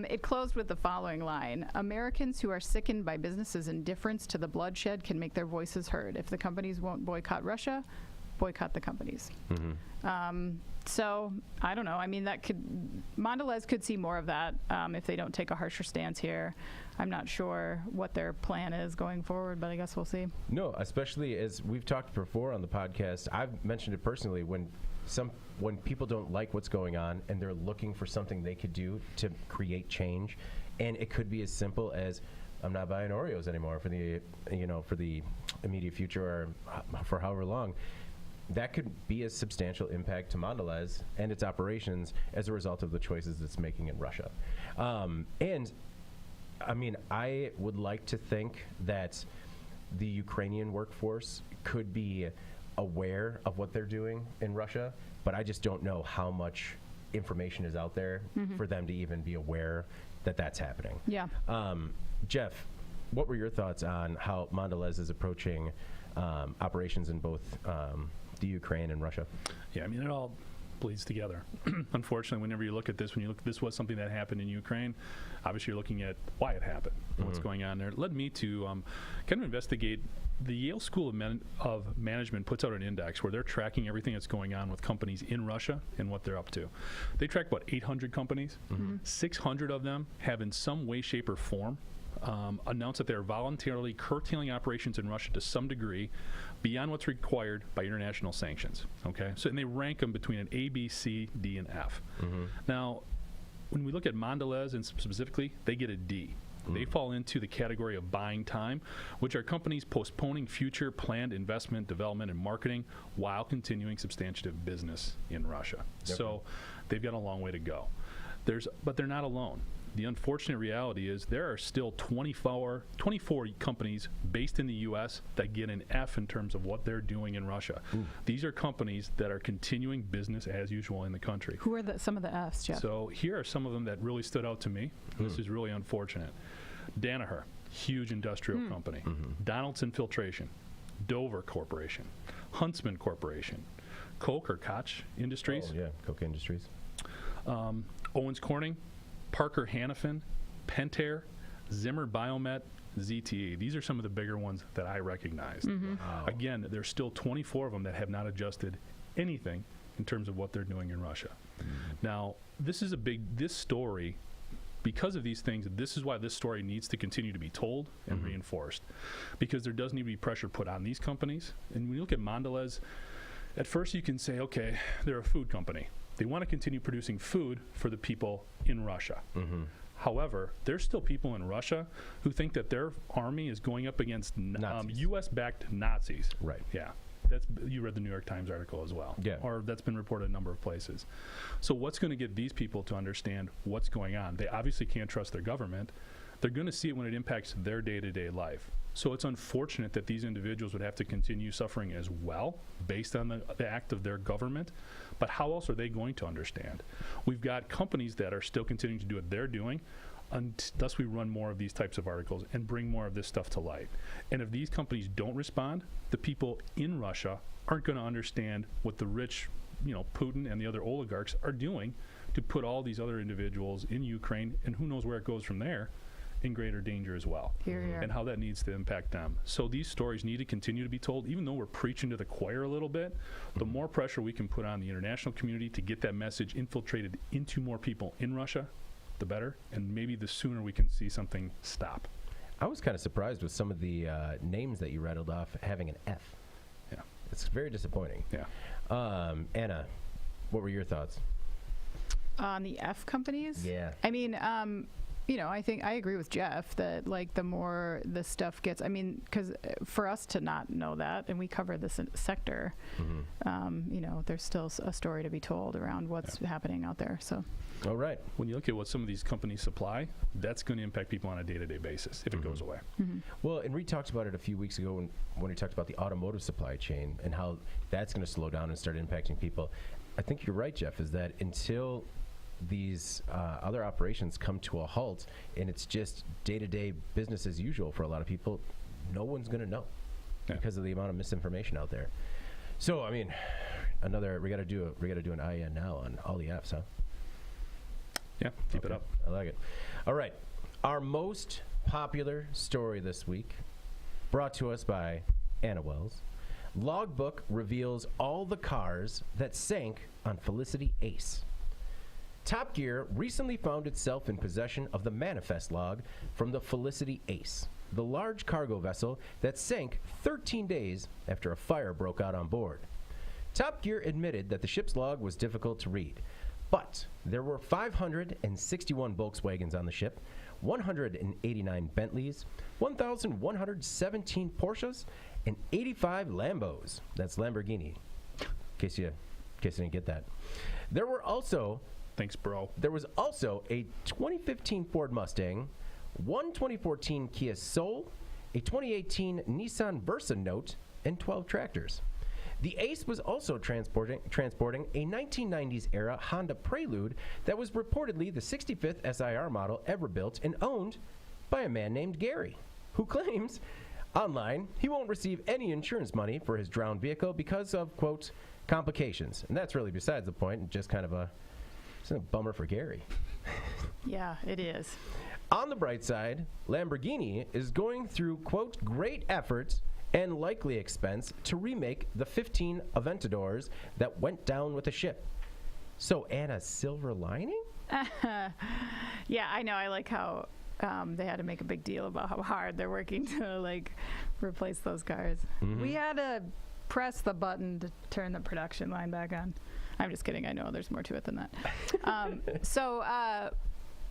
It closed with the following line: "Americans who are sickened by businesses' indifference to the bloodshed can make their voices heard. If the companies won't boycott Russia, boycott the companies." So I don't know. I mean, Mondelez could see more of that if they don't take a harsher stance here. I'm not sure what their plan is going forward, but I guess we'll see. No, especially as we've talked before on the podcast. I've mentioned it personally when people don't like what's going on and they're looking for something they could do to create change, and it could be as simple as, I'm not buying Oreos anymore for the immediate future or for however long. That could be a substantial impact to Mondelez and its operations as a result of the choices it's making in Russia. And I mean, I would like to think that the Ukrainian workforce could be aware of what they're doing in Russia, but I just don't know how much information is out there for them to even be aware that that's happening. Yeah. Jeff, what were your thoughts on how Mondelez is approaching operations in both the Ukraine and Russia? Yeah, I mean, it all bleeds together. Unfortunately, whenever you look at this, this was something that happened in Ukraine. Obviously, you're looking at why it happened, what's going on there. It led me to kind of investigate. The Yale School of Management puts out an index where they're tracking everything that's going on with companies in Russia and what they're up to. They track about 800 companies. 600 of them have in some way, shape, or form announced that they're voluntarily curtailing operations in Russia to some degree beyond what's required by international sanctions. Okay, so and they rank them between an A, B, C, D, and F. Now, when we look at Mondelez and specifically, they get a D. They fall into the category of buying time, which are companies postponing future planned investment, development, and marketing while continuing substantive business in Russia. Yep. So they've got a long way to go. But they're not alone. The unfortunate reality is there are still 24 companies based in the U.S. that get an F in terms of what they're doing in Russia. These are companies that are continuing business as usual in the country. Who are some of the Fs, Jeff? So here are some of them that really stood out to me. This is really unfortunate. Danaher, huge industrial company. Donaldson Filtration, Dover Corporation, Huntsman Corporation, Koch or Koch Industries. Oh, yeah, Koch Industries. Owens Corning, Parker Hannifin, Pentair, Zimmer Biomet, ZTE. These are some of the bigger ones that I recognized. Wow. Again, there's still 24 of them that have not adjusted anything in terms of what they're doing in Russia. Now, this story, because of these things, this is why this story needs to continue to be told and reinforced, because there does need to be pressure put on these companies. And when you look at Mondelez, at first you can say, okay, they're a food company. They want to continue producing food for the people in Russia. However, there's still people in Russia who think that their army is going up against U.S.-backed Nazis. Right. Yeah. You read the New York Times article as well. Yeah. Or that's been reported a number of places. So what's going to get these people to understand what's going on? They obviously can't trust their government. They're going to see it when it impacts their day-to-day life. So it's unfortunate that these individuals would have to continue suffering as well based on the act of their government. But how else are they going to understand? We've got companies that are still continuing to do what they're doing, and thus we run more of these types of articles and bring more of this stuff to light. And if these companies don't respond, the people in Russia aren't going to understand what the rich, Putin and the other oligarchs are doing to put all these other individuals in Ukraine, and who knows where it goes from there, in greater danger as well. Here. And how that needs to impact them. So these stories need to continue to be told, even though we're preaching to the choir a little bit. The more pressure we can put on the international community to get that message infiltrated into more people in Russia, the better, and maybe the sooner we can see something stop. I was kind of surprised with some of the names that you rattled off having an F. Yeah. It's very disappointing. Yeah. Anna, what were your thoughts? On the F companies? Yeah. I mean, I think I agree with Jeff that like the more the stuff gets, because for us to not know that, and we cover this sector, there's still a story to be told around what's happening out there. So, all right. When you look at what some of these companies supply, that's going to impact people on a day-to-day basis if it goes away. Well, and Reed talked about it a few weeks ago when he talked about the automotive supply chain and how that's going to slow down and start impacting people. I think you're right, Jeff, is that until these other operations come to a halt and it's just day-to-day business as usual for a lot of people, no one's going to know because of the amount of misinformation out there. So, we got to do an IN now on all the Fs, huh? Yeah, keep it up. I like it. All right. Our most popular story this week, brought to us by Anna Wells. Logbook reveals all the cars that sank on Felicity Ace. Top Gear recently found itself in possession of the manifest log from the Felicity Ace, the large cargo vessel that sank 13 days after a fire broke out on board. Top Gear admitted that the ship's log was difficult to read, but there were 561 Volkswagens on the ship, 189 Bentleys, 1,117 Porsches, and 85 Lambos. That's Lamborghini, in case you didn't get that. There were also... Thanks, bro. There was also a 2015 Ford Mustang, one 2014 Kia Soul, a 2018 Nissan Versa Note, and 12 tractors. The Ace was also transporting a 1990s-era Honda Prelude that was reportedly the 65th SIR model ever built and owned by a man named Gary, who claims online he won't receive any insurance money for his drowned vehicle because of, quote, complications. And that's really besides the point, just kind of it's a bummer for Gary. Yeah, it is. On the bright side, Lamborghini is going through, quote, great efforts and likely expense to remake the 15 Aventadors that went down with the ship. So, Anna, silver lining? Yeah, I know. I like how they had to make a big deal about how hard they're working to, replace those cars. We had to press the button to turn the production line back on. I'm just kidding. I know there's more to it than that.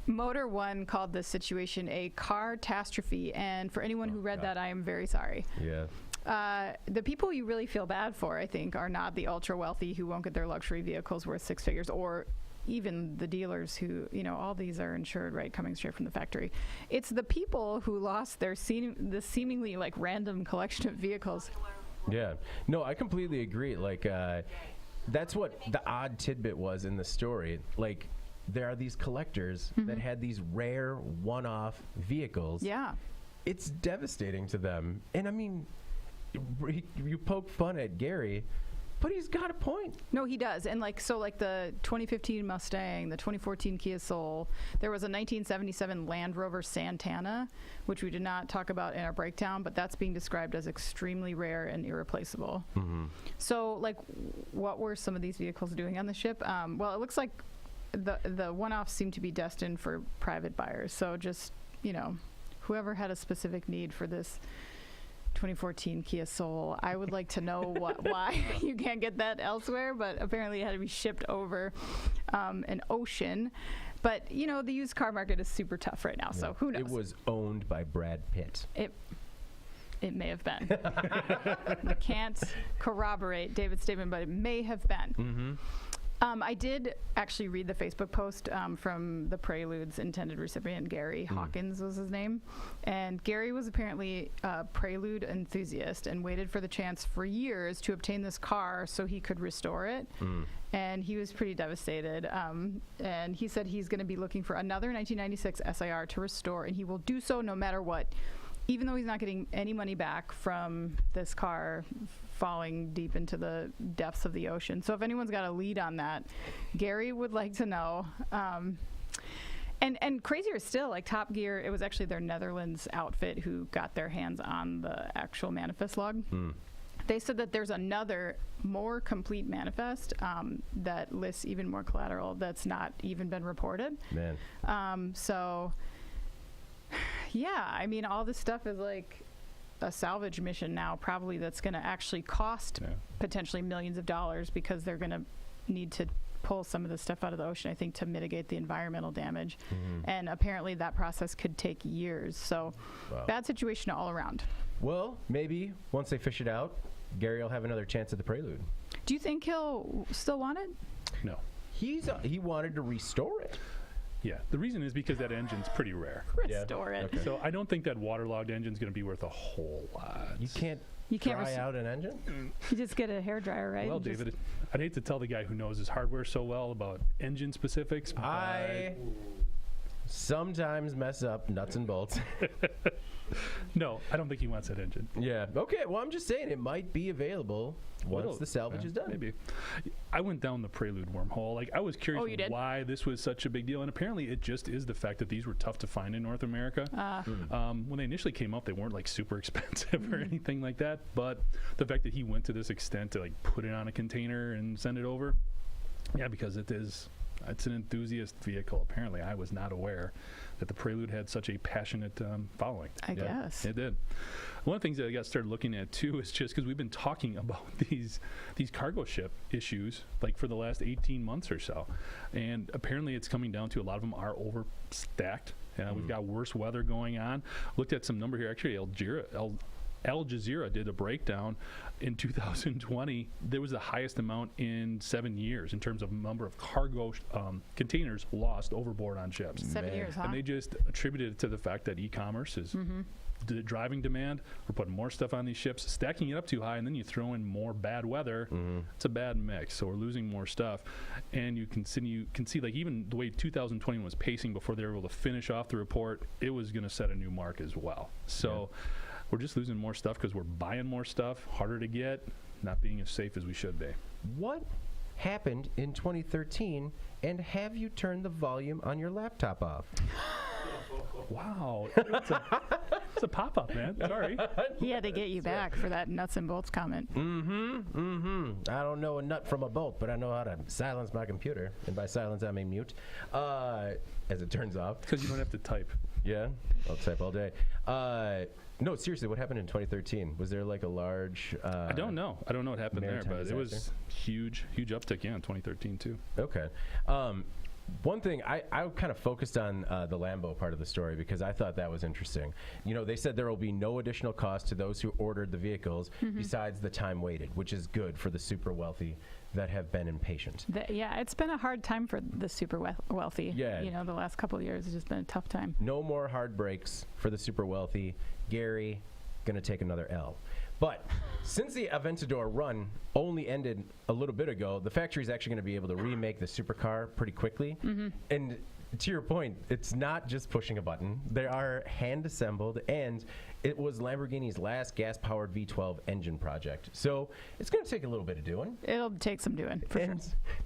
Motor One called this situation a car-tastrophe, and for anyone who read that, I am very sorry. Yeah. The people you really feel bad for, I think, are not the ultra-wealthy who won't get their luxury vehicles worth six figures, or even the dealers who, all these are insured, right, coming straight from the factory. It's the people who lost their the seemingly, random collection of vehicles. Yeah. No, I completely agree. That's what the odd tidbit was in the story. There are these collectors that had these rare one-off vehicles. Yeah. It's devastating to them. And you poke fun at Gary, but he's got a point. No, he does. And the 2015 Mustang, the 2014 Kia Soul, there was a 1977 Land Rover Santana, which we did not talk about in our breakdown, but that's being described as extremely rare and irreplaceable. So, what were some of these vehicles doing on the ship? Well, it looks like the one-offs seem to be destined for private buyers. So just, whoever had a specific need for this 2014 Kia Soul, I would like to know why you can't get that elsewhere, but apparently it had to be shipped over an ocean. But, the used car market is super tough right now, so who knows? It was owned by Brad Pitt. It may have been. We can't corroborate David's statement, but it may have been. I did actually read the Facebook post from the Prelude's intended recipient, Gary Hawkins was his name. And Gary was apparently a Prelude enthusiast and waited for the chance for years to obtain this car so he could restore it. And he was pretty devastated. And he said he's going to be looking for another 1996 SIR to restore, and he will do so no matter what, even though he's not getting any money back from this car falling deep into the depths of the ocean. So if anyone's got a lead on that, Gary would like to know. And crazier still, like Top Gear, it was actually their Netherlands outfit who got their hands on the actual manifest log. They said that there's another more complete manifest that lists even more collateral that's not even been reported. Man. So, yeah, I mean, all this stuff is like a salvage mission now, probably that's going to actually cost potentially millions of dollars because they're going to need to pull some of this stuff out of the ocean, I think, to mitigate the environmental damage. And apparently that process could take years. So bad situation all around. Well, maybe once they fish it out, Gary will have another chance at the Prelude. Do you think he'll still want it? No. He wanted to restore it. Yeah, the reason is because that engine's pretty rare. Restore it. Okay. So I don't think that waterlogged engine's going to be worth a whole lot. You can't dry out an engine? You just get a hairdryer, right? Well, David, I'd hate to tell the guy who knows his hardware so well about engine specifics. I sometimes mess up nuts and bolts. No, I don't think he wants that engine. Yeah. Okay. Well, I'm just saying it might be available once the salvage is done. Maybe. I went down the Prelude wormhole. Like, I was curious why this was such a big deal, and apparently it just is the fact that these were tough to find in North America. When they initially came up, they weren't like super expensive or anything like that, but the fact that he went to this extent to like put it on a container and send it over, because it's an enthusiast vehicle. Apparently, I was not aware that the Prelude had such a passionate following. I guess. It did. One of the things that I got started looking at, too, is just because we've been talking about these cargo ship issues, like, for the last 18 months or so. And apparently it's coming down to a lot of them are overstacked. We've got worse weather going on. Looked at some number here. Actually, Al Jazeera did a breakdown in 2020. There was the highest amount in 7 years in terms of number of cargo containers lost overboard on ships. 7 years, huh? And they just attributed it to the fact that e-commerce is driving demand. We're putting more stuff on these ships, stacking it up too high, and then you throw in more bad weather. It's a bad mix. So we're losing more stuff. And you can see like even the way 2020 was pacing before they were able to finish off the report, it was going to set a new mark as well. So we're just losing more stuff because we're buying more stuff, harder to get, not being as safe as we should be. What happened in 2013, and have you turned the volume on your laptop off? Wow. It's a pop-up, man. Sorry. He had to get you back for that nuts and bolts comment. I don't know a nut from a bolt, but I know how to silence my computer. And by silence, I mean mute, as it turns out. Because you don't have to type. Yeah, I'll type all day. No, seriously, what happened in 2013? Was there like a large... I don't know. I don't know what happened there, but disaster? it was huge uptick, in 2013, too. Okay. One thing, I kind of focused on the Lambo part of the story because I thought that was interesting. You know, they said there will be no additional cost to those who ordered the vehicles besides the time waited, which is good for the super wealthy that have been impatient. It's been a hard time for the super wealthy. Yeah. You know, the last couple of years has just been a tough time. No more hard breaks for the super wealthy. Gary, going to take another L. But since the Aventador run only ended a little bit ago, the factory is actually going to be able to remake the supercar pretty quickly. And to your point, it's not just pushing a button. They are hand assembled, and it was Lamborghini's last gas-powered V12 engine project. So it's going to take a little bit of doing. It'll take some doing, for sure.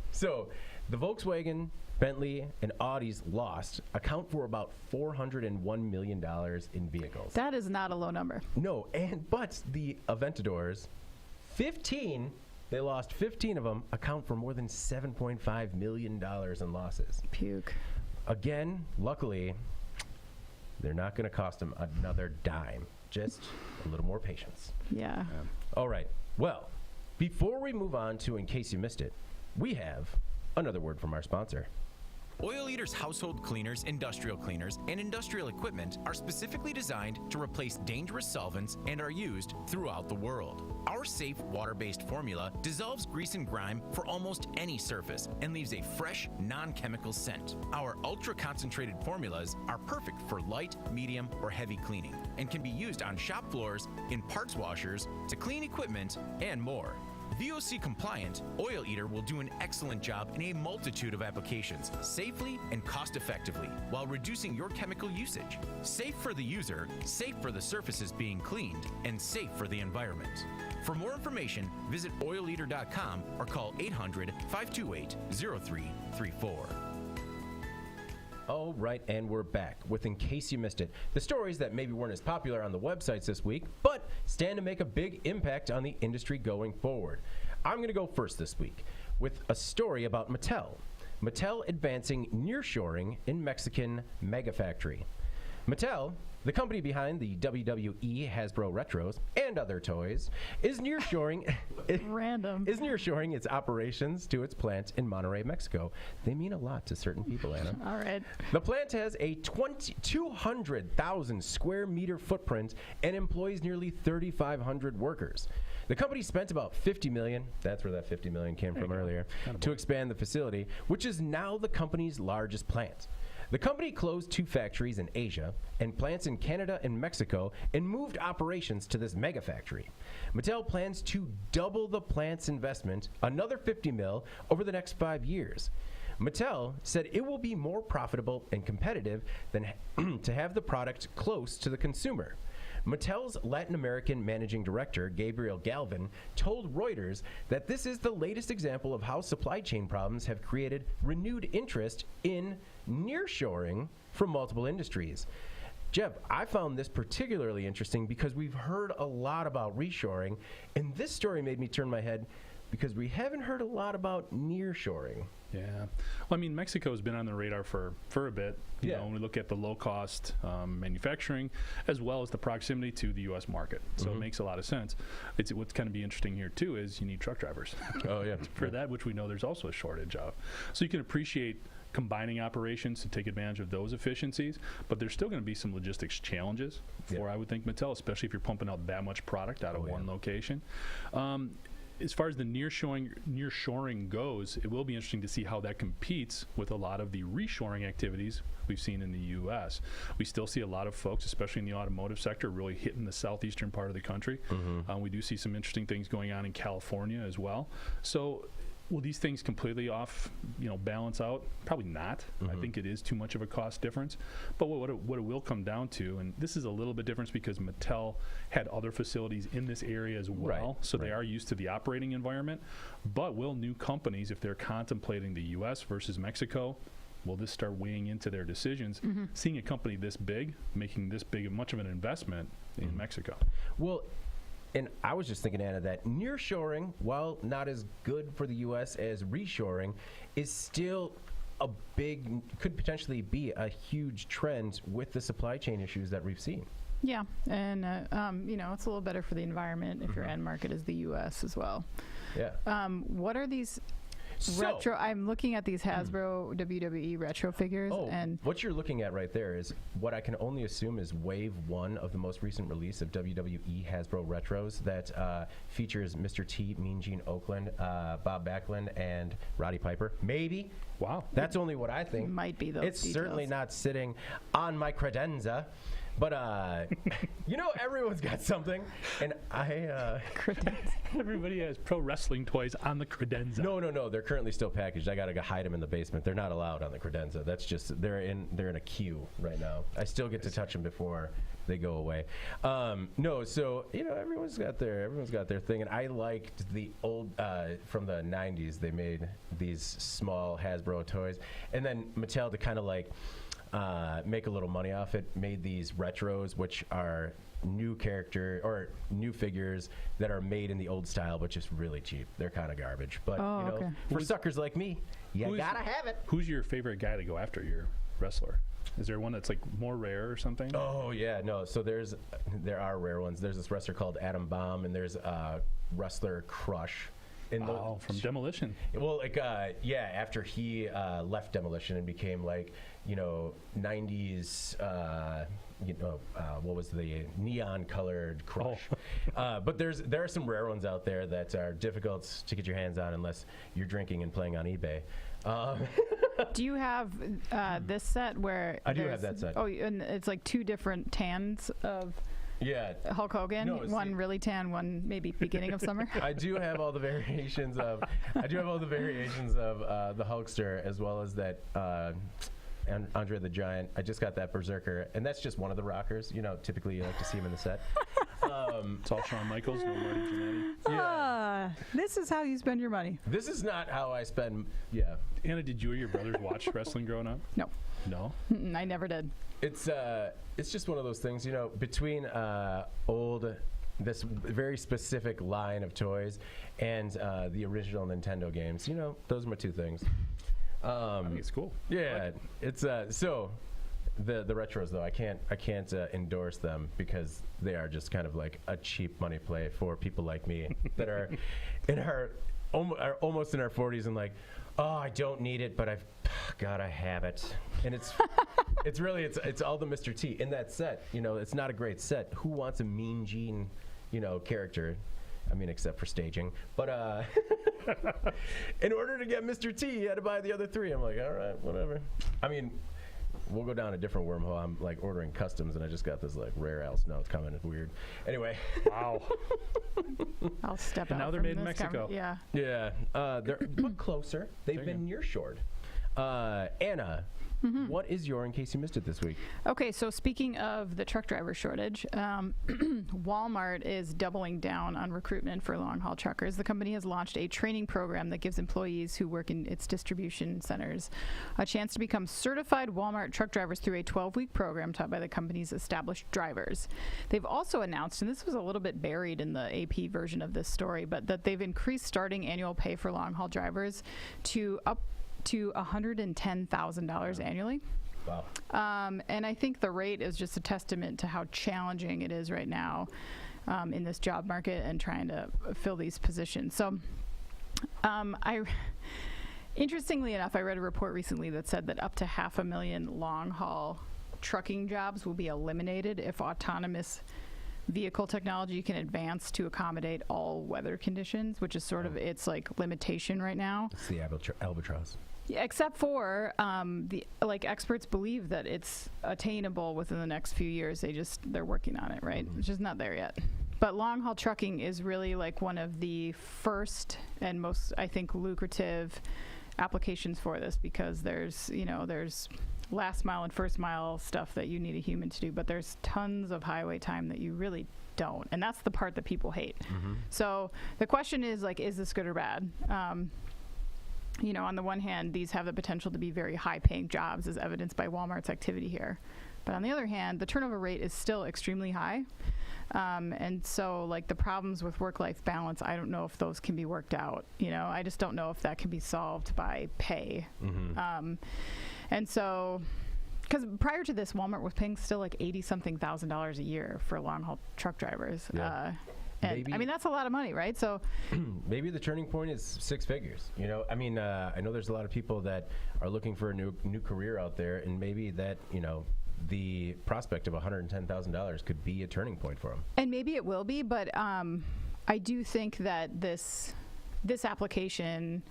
So the Volkswagen, Bentley, and Audi's lost account for about $401 million in vehicles. That is not a low number. No, but the Aventadors, 15, they lost 15 of them, account for more than $7.5 million in losses. Puke. Again, luckily, they're not going to cost them another dime. Just a little more patience. Yeah. All right. Well, before we move on to In Case You Missed It, we have another word from our sponsor. Oil Eater's household cleaners, industrial cleaners, and industrial equipment are specifically designed to replace dangerous solvents and are used throughout the world. Our safe water-based formula dissolves grease and grime for almost any surface and leaves a fresh, non-chemical scent. Our ultra-concentrated formulas are perfect for light, medium, or heavy cleaning and can be used on shop floors, in parts washers, to clean equipment, and more. VOC compliant, Oil Eater will do an excellent job in a multitude of applications, safely and cost effectively, while reducing your chemical usage. Safe for the user, safe for the surfaces being cleaned, and safe for the environment. For more information, visit oileater.com or call 800-528-0334. All right, and we're back with In Case You Missed It, the stories that maybe weren't as popular on the websites this week, but stand to make a big impact on the industry going forward. I'm going to go first this week with a story about Mattel. Mattel advancing nearshoring in Mexican mega factory. Mattel, the company behind the WWE Hasbro Retros and other toys, is nearshoring is nearshoring its operations to its plant in Monterrey, Mexico. They mean a lot to certain people, Anna. All right. The plant has a 200,000 square meter footprint and employs nearly 3,500 workers. The company spent about $50 million, that's where that $50 million came from earlier, to expand the facility, which is now the company's largest plant. The company closed 2 factories in Asia and plants in Canada and Mexico and moved operations to this mega factory. Mattel plans to double the plant's investment, another $50 million, over the next 5 years. Mattel said it will be more profitable and competitive than to have the product close to the consumer. Mattel's Latin American managing director, Gabriel Galvin, told Reuters that this is the latest example of how supply chain problems have created renewed interest in nearshoring from multiple industries. Jeff, I found this particularly interesting because we've heard a lot about reshoring, and this story made me turn my head because we haven't heard a lot about nearshoring. Yeah. Well, I mean, Mexico's been on the radar for a bit. You know, when we look at the low-cost manufacturing, as well as the proximity to the U.S. market. So it makes a lot of sense. What's going to be interesting here, too, is you need truck drivers. Oh, yeah. For that, which we know there's also a shortage of. So you can appreciate combining operations to take advantage of those efficiencies, but there's still going to be some logistics challenges for, I would think, Mattel, especially if you're pumping out that much product out of one location. As far as the nearshoring goes, it will be interesting to see how that competes with a lot of the reshoring activities we've seen in the U.S. We still see a lot of folks, especially in the automotive sector, really hitting the southeastern part of the country. We do see some interesting things going on in California as well. So will these things completely balance out? Probably not. I think it is too much of a cost difference. But what it will come down to, and this is a little bit different because Mattel had other facilities in this area as well, so they are used to the operating environment. But will new companies, if they're contemplating the U.S. versus Mexico, will this start weighing into their decisions? Seeing a company this big, making this big much of an investment in Mexico. Well, and I was just thinking, Anna, that nearshoring, while not as good for the U.S. as reshoring, is still could potentially be a huge trend with the supply chain issues that we've seen. Yeah, and it's a little better for the environment if your end market is the U.S. as well. Yeah. What are these retro? I'm looking at these Hasbro WWE retro figures, and what you're looking at right there is what I can only assume is Wave 1 of the most recent release of WWE Hasbro Retros that features Mr. T, Mean Gene Oakland, Bob Backlund, and Roddy Piper. Maybe. Wow. That's only what I think. Might be those It's details. certainly not sitting on my credenza. But, everyone's got something. And Everybody has pro wrestling toys on the credenza. No. They're currently still packaged. I got to hide them in the basement. They're not allowed on the credenza. That's just, they're in a queue right now. I still get to touch them before they go away. Everyone's got their thing. And I liked the old, from the 90s, they made these small Hasbro toys. And then Mattel, to kind of make a little money off it, made these retros, which are new figures that are made in the old style, but just really cheap. They're kind of garbage. But for suckers like me, you gotta have it. Who's your favorite guy to go after your wrestler? Is there one that's more rare or something? Oh yeah, no. So there are rare ones. There's this wrestler called Adam Bomb, and there's wrestler Crush. From Demolition. Well, after he left Demolition and became 90s, what was the neon colored Crush? But there are some rare ones out there that are difficult to get your hands on unless you're drinking and playing on eBay. Do you have this set where I do have that set? Oh, and it's 2 different tans of Yeah. Hulk Hogan, No, one see- really tan, one maybe beginning of summer. I do have all the variations of the Hulkster, as well as that and Andre the Giant. I just got that Berserker, and that's just one of the rockers. You know, typically you like to see him in the set. It's all Shawn Michaels, no Marty Jannetty. Yeah. This is how you spend your money. This is not how I spend. Yeah, Anna, did you or your brothers watch wrestling growing up? No, No? I never did. it's just one of those things. You know, between this very specific line of toys and the original Nintendo games. You know, those are my two things. I think it's cool. Yeah, it's so the retros though I can't endorse them because they are just kind of like a cheap money play for people like me that are are almost in our 40s and like, oh, I don't need it, but I have it, and it's it's all the Mr. T in that set. You know, it's not a great set. Who wants a Mean Gene, character? I mean, except for staging. But in order to get Mr. T, you had to buy the other three. I'm like, all right, whatever. I mean, we'll go down a different wormhole. I'm like ordering customs, and I just got this like rare Al Snow. It's coming. It's weird. Anyway. Wow. I'll step out. now they're from made in this Mexico. Yeah. Yeah. They're but closer. They've There you been nearshored. Anna, what is your in case you missed it this week? Okay, so speaking of the truck driver shortage, Walmart is doubling down on recruitment for long-haul truckers. The company has launched a training program that gives employees who work in its distribution centers a chance to become certified Walmart truck drivers through a 12-week program taught by the company's established drivers. They've also announced, and this was a little bit buried in the AP version of this story, but that they've increased starting annual pay for long-haul drivers to up to $110,000 annually. Wow. And I think the rate is just a testament to how challenging it is right now in this job market and trying to fill these positions. So interestingly enough, I read a report recently that said that up to 500,000 long-haul trucking jobs will be eliminated if autonomous vehicle technology can advance to accommodate all weather conditions, which is sort of its like limitation right now. It's the albatross. Yeah, except for experts believe that it's attainable within the next few years. They're working on it, right? It's just not there yet. But long haul trucking is really like one of the first and most, I think, lucrative applications for this because there's last mile and first mile stuff that you need a human to do, but there's tons of highway time that you really don't, and that's the part that people hate. So the question is like, is this good or bad? On the one hand, these have the potential to be very high-paying jobs, as evidenced by Walmart's activity here. But on the other hand, the turnover rate is still extremely high. And so, like, the problems with work-life balance, I don't know if those can be worked out. I just don't know if that can be solved by pay. And so, because prior to this, Walmart was paying still like $80-something thousand a year for long-haul truck drivers. Yeah. And Maybe. I mean, that's a lot of money, right? So maybe the turning point is six figures. I mean, I know there's a lot of people that are looking for a new career out there, and maybe that, the prospect of $110,000 could be a turning point for them. And maybe it will be, but I do think that this application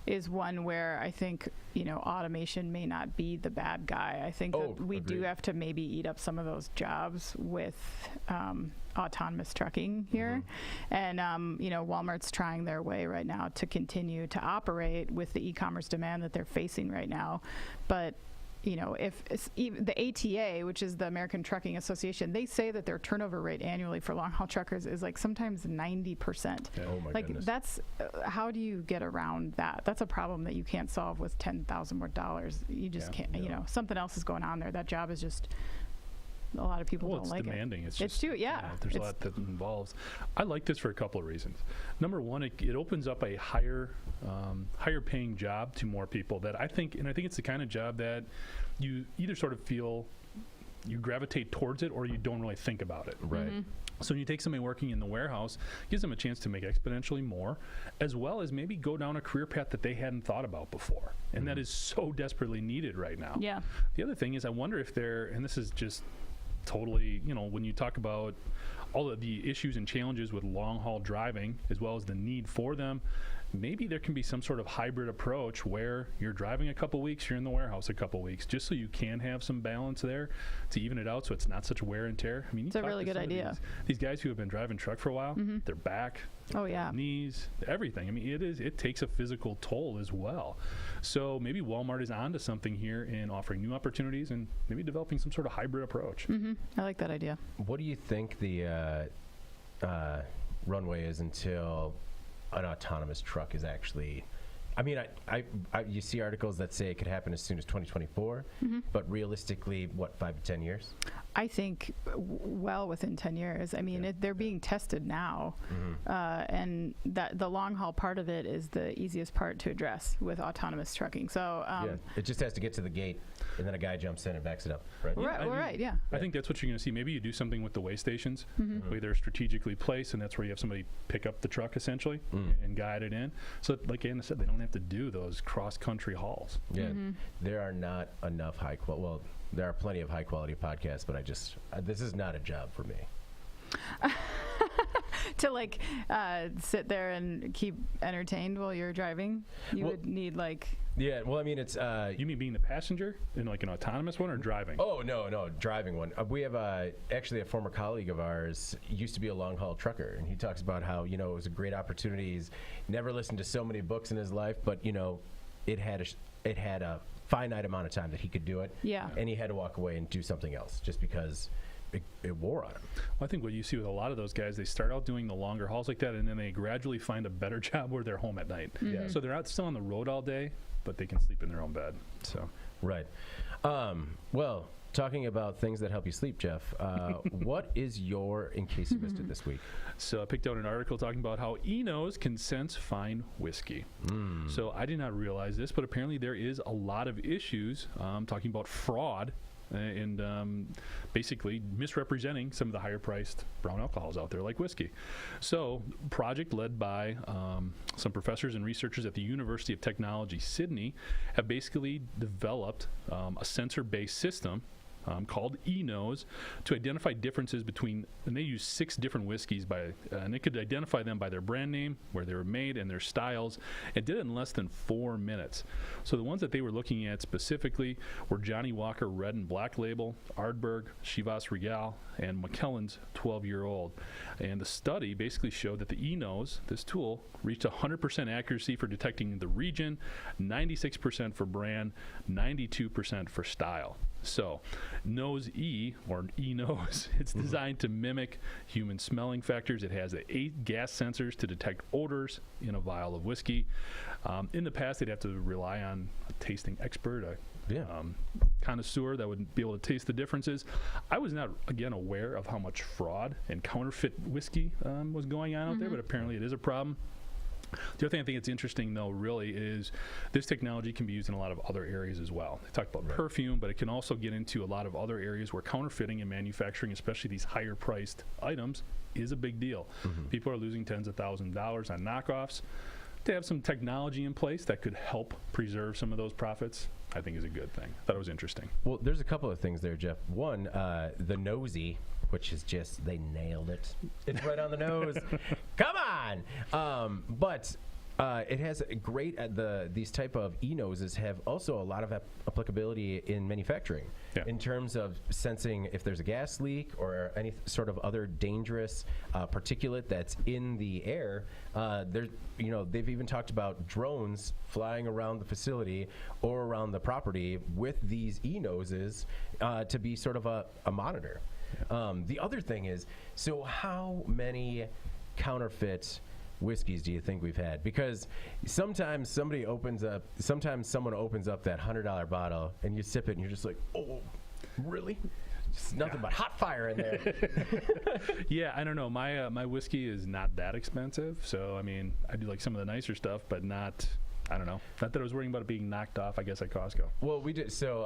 is one where I think, automation may not be the bad guy. I think that we do have to maybe eat up some of those jobs with autonomous trucking here. And, Walmart's trying their way right now to continue to operate with the e-commerce demand that they're facing right now. But if it's even the ATA, which is the American Trucking Association, they say that their turnover rate annually for long-haul truckers is like sometimes 90%. Oh my goodness. That's how do you get around that? That's a problem that you can't solve with $10,000 more dollars. You just can't. Something else is going on there. That job is just a lot of people don't like it. It's demanding. It's too, yeah. There's a lot that involves. I like this for a couple of reasons. Number one, it opens up a higher paying job to more people that I think it's the kind of job that you either sort of feel you gravitate towards it or you don't really think about it. Right. So when you take somebody working in the warehouse, it gives them a chance to make exponentially more, as well as maybe go down a career path that they hadn't thought about before. And that is so desperately needed right now. Yeah. The other thing is I wonder if and this is just totally, when you talk about all of the issues and challenges with long haul driving, as well as the need for them, maybe there can be some sort of hybrid approach where you're driving a couple weeks, you're in the warehouse a couple weeks, just so you can have some balance there to even it out so it's not such wear and tear. I mean, it's a really good idea. These guys who have been driving truck for a while, their back, their knees, everything. I mean, it takes a physical toll as well. So maybe Walmart is onto something here in offering new opportunities and maybe developing some sort of hybrid approach. I like that idea. What do you think the runway is until an autonomous truck is actually? I mean, I you see articles that say it could happen as soon as 2024, but realistically, what, 5 to 10 years? I think well within 10 years. I mean, they're being tested now, and that the long haul part of it is the easiest part to address with autonomous trucking. So it just has to get to the gate, and then a guy jumps in and backs it up. Right. Right. I think that's what you're going to see. Maybe you do something with the weigh stations, where they're strategically placed, and that's where you have somebody pick up the truck essentially and guide it in. So, like Anna said, they don't have to do those cross-country hauls. Yeah, there are not enough well, there are plenty of high-quality podcasts, but this is not a job for me. To like sit there and keep entertained while you're driving, you would need like. Yeah, well, I mean, it's. You mean being the passenger in like an autonomous one or driving? Oh, no, driving one. We have actually a former colleague of ours used to be a long haul trucker, and he talks about how, it was a great opportunity. He's never listened to so many books in his life, but, it had a finite amount of time that he could do it. Yeah. And he had to walk away and do something else just because it wore on him. Well, I think what you see with a lot of those guys, they start out doing the longer hauls like that, and then they gradually find a better job where they're home at night. Yeah. So they're out still on the road all day, but they can sleep in their own bed. So right. Well, talking about things that help you sleep, Jeff, what is in case you missed it this week? So I picked out an article talking about how Enos can sense fine whiskey. So I did not realize this, but apparently there is a lot of issues talking about fraud and basically misrepresenting some of the higher priced brown alcohols out there like whiskey. So project led by some professors and researchers at the University of Technology, Sydney, have basically developed a sensor-based system called Enos to identify differences between, and they use 6 different whiskeys and it could identify them by their brand name, where they were made, and their styles. It did it in less than 4 minutes. So the ones that they were looking at specifically were Johnny Walker Red and Black Label, Ardbeg, Chivas Regal, and McKellen's 12-year-old. And the study basically showed that the Enos, this tool, reached 100% accuracy for detecting the region, 96% for brand, 92% for style. So, Nose E, or E-Nose, it's designed to mimic human smelling factors. It has 8 gas sensors to detect odors in a vial of whiskey. In the past, they'd have to rely on a tasting expert, connoisseur that would be able to taste the differences. I was not, again, aware of how much fraud and counterfeit whiskey was going on out there, but apparently it is a problem. The other thing I think it's interesting, though, really, is this technology can be used in a lot of other areas as well. They talked about perfume, but it can also get into a lot of other areas where counterfeiting and manufacturing, especially these higher-priced items, is a big deal. People are losing tens of thousands of dollars on knockoffs. To have some technology in place that could help preserve some of those profits, I think is a good thing. Thought it was interesting. Well, there's a couple of things there, Jeff. One, the nosy, which is just, they nailed it. It's right on the nose. Come on! But it has a great, these type of E-noses have also a lot of applicability in manufacturing. In terms of sensing if there's a gas leak or any sort of other dangerous particulate that's in the air. They've even talked about drones flying around the facility or around the property with these E-noses to be sort of a monitor. The other thing is, so how many counterfeit whiskeys do you think we've had? Because sometimes someone opens up that $100 bottle and you sip it and you're just like, oh, really? Just nothing but hot fire in there. Yeah, I don't know. My whiskey is not that expensive, so I mean, I do like some of the nicer stuff, but not. I don't know. Not that I was worrying about it being knocked off, I guess, at Costco. Well, we did. So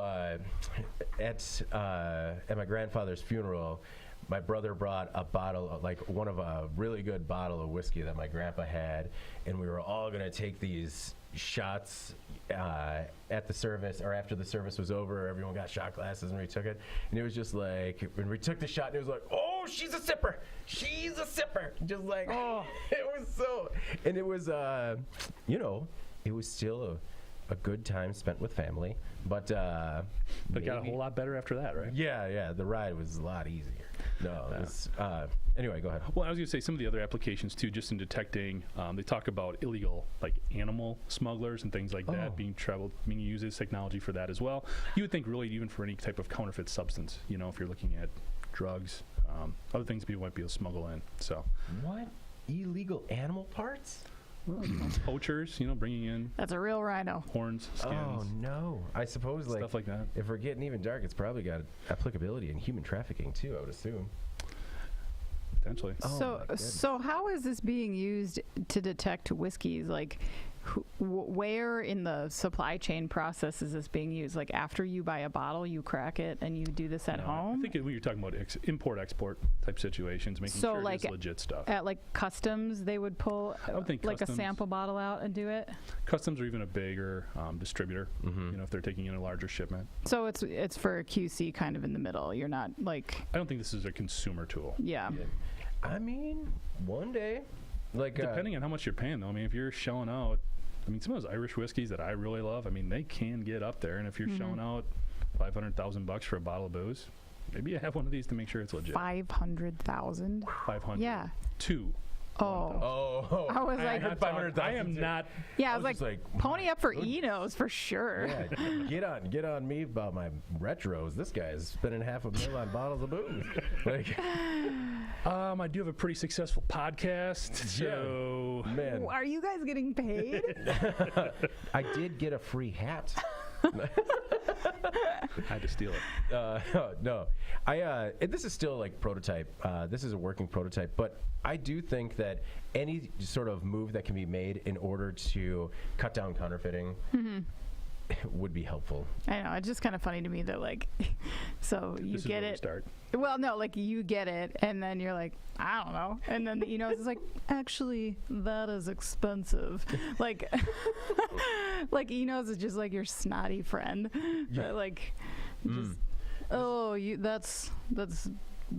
at my grandfather's funeral, my brother brought a bottle, one of a really good bottle of whiskey that my grandpa had, and we were all going to take these shots at the service, or after the service was over. Everyone got shot glasses and we took it, and it was just like, when we took the shot, and it was like, oh she's a sipper. She's a sipper. Just like, it was so, and it was, you know, it was still a good time spent with family, but it got a whole lot better after that, right? Yeah, the ride was a lot easier. No, it was, anyway, go ahead. Well, I was going to say some of the other applications too, just in detecting. They talk about illegal, like animal smugglers and things like that being used as technology for that as well. You would think really even for any type of counterfeit substance, you know, if you're looking at drugs, other things people might be able to smuggle in. So what illegal animal parts? Poachers, you know, bringing in. That's a real rhino. Horns, skins. Oh no! I suppose stuff like that. If we're getting even dark, it's probably got applicability in human trafficking too. I would assume. Potentially. So how is this being used to detect whiskeys? Like, where in the supply chain process is this being used? Like, after you buy a bottle, you crack it, and you do this at home? I think when you're talking about import-export type situations, making sure it's legit stuff. At like customs, they would pull like a sample bottle out and do it? Customs or even a bigger distributor, you know, if they're taking in a larger shipment. So it's for QC kind of in the middle. You're not like... I don't think this is a consumer tool. Yeah. I mean, one day. Like depending on how much you're paying, though. I mean, if you're shelling out... I mean, some of those Irish whiskeys that I really love, I mean, they can get up there. And if you're shelling out $500,000 for a bottle of booze, maybe you have one of these to make sure it's legit. 500,000? 500. Yeah. Two. Oh. I was like, 500,000. I am not. Yeah, I was like pony up for Enos for sure. Yeah, get on me about my retros. This guy is spending $500,000 on bottles of booze. Like, I do have a pretty successful podcast. So, man, are you guys getting paid? I did get a free hat. I had to steal it. No, this is still like prototype. This is a working prototype, but I do think that any sort of move that can be made in order to cut down counterfeiting would be helpful. I know, it's just kind of funny to me that like, so you this get is where it. We start. Well, no, like you get it, and then you're like, I don't know, and then the Enos is like, actually, that is expensive. Like, like Enos is just like your snotty friend. Yeah. Like, just that's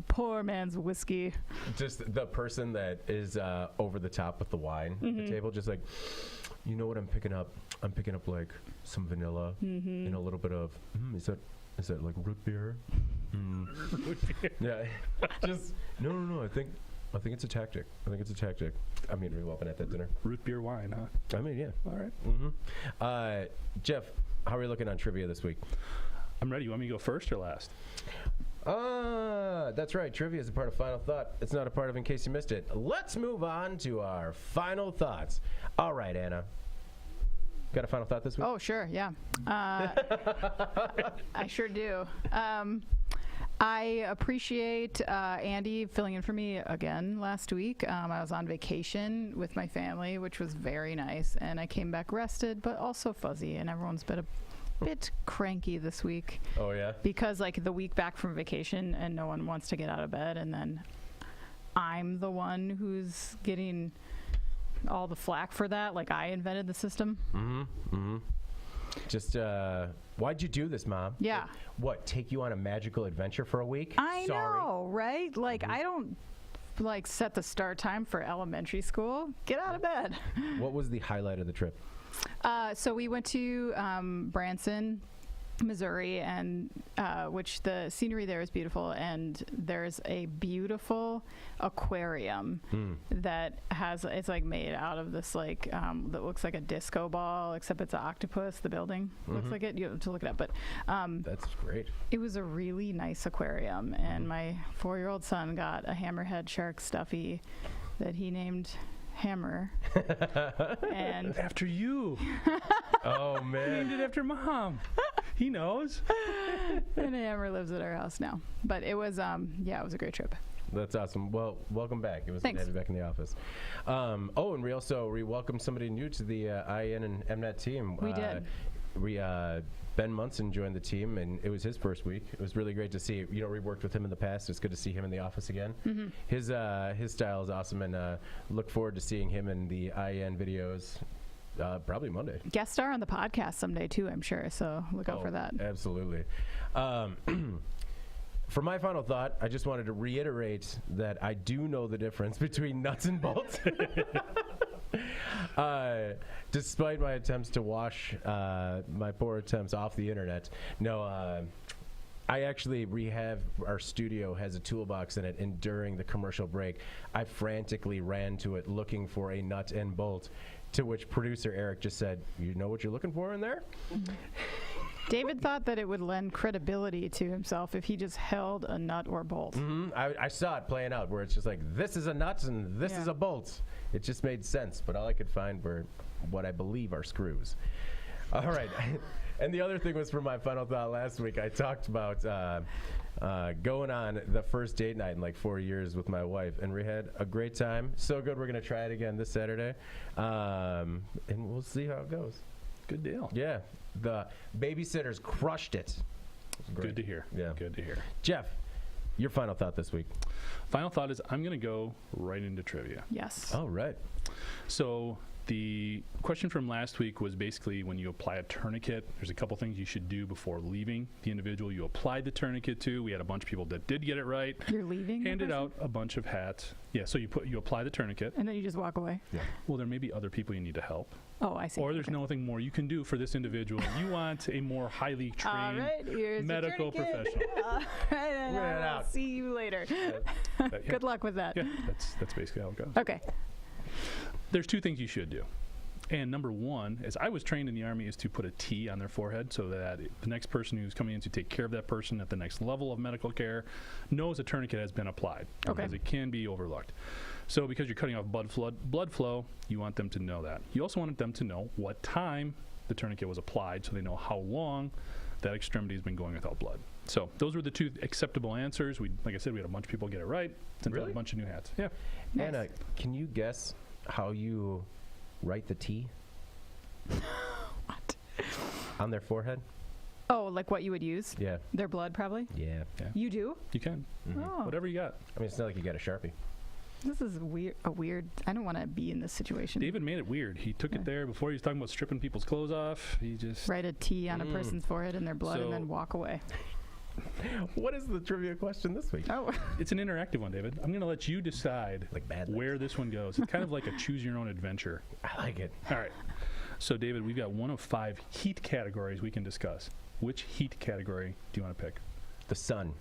poor man's whiskey. Just the person that is over the top with the wine at the table, just like, you know what I'm picking up? I'm picking up like some vanilla and a little bit of is that like root beer? Yeah, just no. I think it's a tactic. I mean, we open at that dinner. Root beer wine, huh? I mean, yeah. All right. Jeff, how are you looking on trivia this week? I'm ready. You want me to go first or last? That's right. Trivia is a part of Final Thought. It's not a part of In Case You Missed It. Let's move on to our final thoughts. All right, Anna. Got a final thought this week? Oh, sure, yeah. I sure do. I appreciate Andy filling in for me again last week. I was on vacation with my family, which was very nice, and I came back rested, but also fuzzy, and everyone's been a bit cranky this week. Oh, yeah? Because, like, the week back from vacation, and no one wants to get out of bed, and then I'm the one who's getting all the flack for that. Like, I invented the system. Just, why'd you do this, Mom? Yeah. What, take you on a magical adventure for a week? I know, right? Like, I don't, like, set the start time for elementary school. Get out of bed. What was the highlight of the trip? So we went to Branson, Missouri, and which the scenery there is beautiful, and there's a beautiful aquarium that it's like made out of this like that looks like a disco ball, except it's an octopus. The building looks like it. You have to look it up, but that's great. It was a really nice aquarium, and my 4-year-old son got a hammerhead shark stuffy that he named Hammer. And after you. Oh, man. Named it after Mom. He knows. And Hammer lives at our house now. But it was, it was a great trip. That's awesome. Well, welcome back. It was good to have you back in the office. And we also welcomed somebody new to the IN and MNET team. We did. Ben Munson joined the team, and it was his first week. It was really great to see. You know, we worked with him in the past. It's good to see him in the office again. His style is awesome, and look forward to seeing him in the IN videos probably Monday. Guest star on the podcast someday too, I'm sure. So look out for that. Absolutely. For my final thought, I just wanted to reiterate that I do know the difference between nuts and bolts. Despite my attempts to wash my poor attempts off the internet, I actually our studio has a toolbox in it, and during the commercial break, I frantically ran to it looking for a nut and bolt, to which producer Eric just said, "You know what you're looking for in there?" David thought that it would lend credibility to himself if he just held a nut or bolt. I saw it playing out where it's just like, this is a nut and this is a bolt. It just made sense, but all I could find were what I believe are screws. All right. And the other thing was for my final thought last week, I talked about going on the first date night in like 4 years with my wife, and we had a great time. So good, we're going to try it again this Saturday, and we'll see how it goes. Good deal. Yeah. The babysitters crushed it. Good to hear. Yeah. Good to hear. Jeff, your final thought this week. Final thought is I'm going to go right into trivia. Yes. All right. So the question from last week was basically when you apply a tourniquet, there's a couple things you should do before leaving the individual you applied the tourniquet to. We had a bunch of people that did get it right. You're leaving? Handed out a bunch of hats. Yeah, so you apply the tourniquet. And then you just walk away? Yeah. Well, there may be other people you need to help. Oh, I see. Or there's nothing more you can do for this individual. You want a more highly trained medical professional. All right, and We're I will out. see you later. Yeah. Good luck with that. Yeah, that's basically how it goes. Okay. There's two things you should do. And number one, as I was trained in the Army, is to put a T on their forehead so that the next person who's coming in to take care of that person at the next level of medical care knows a tourniquet has been applied. Okay. Because it can be overlooked. So because you're cutting off blood flow, you want them to know that. You also want them to know what time the tourniquet was applied so they know how long that extremity has been going without blood. So those were the two acceptable answers. Like I said, we had a bunch of people get it right. Sent out Really? a bunch of new hats. Yeah. Nice. Anna, can you guess how you write the T What? on their forehead? Oh, like what you would use? Yeah. Their blood, probably? Yeah. You do? You can. Oh. Whatever you got. I mean, it's not like you got a Sharpie. This is weird. I don't want to be in this situation. David made it weird. He took it there before he was talking about stripping people's clothes off. He just Write a T on a person's forehead and their blood and then walk away. What is the trivia question this week? Oh. It's an interactive one, David. I'm going to let you decide Like Bad where this one goes. It's kind of like a choose your own adventure. I like it. All right. So, David, we've got one of 5 heat categories we can discuss. Which heat category do you want to pick? The sun.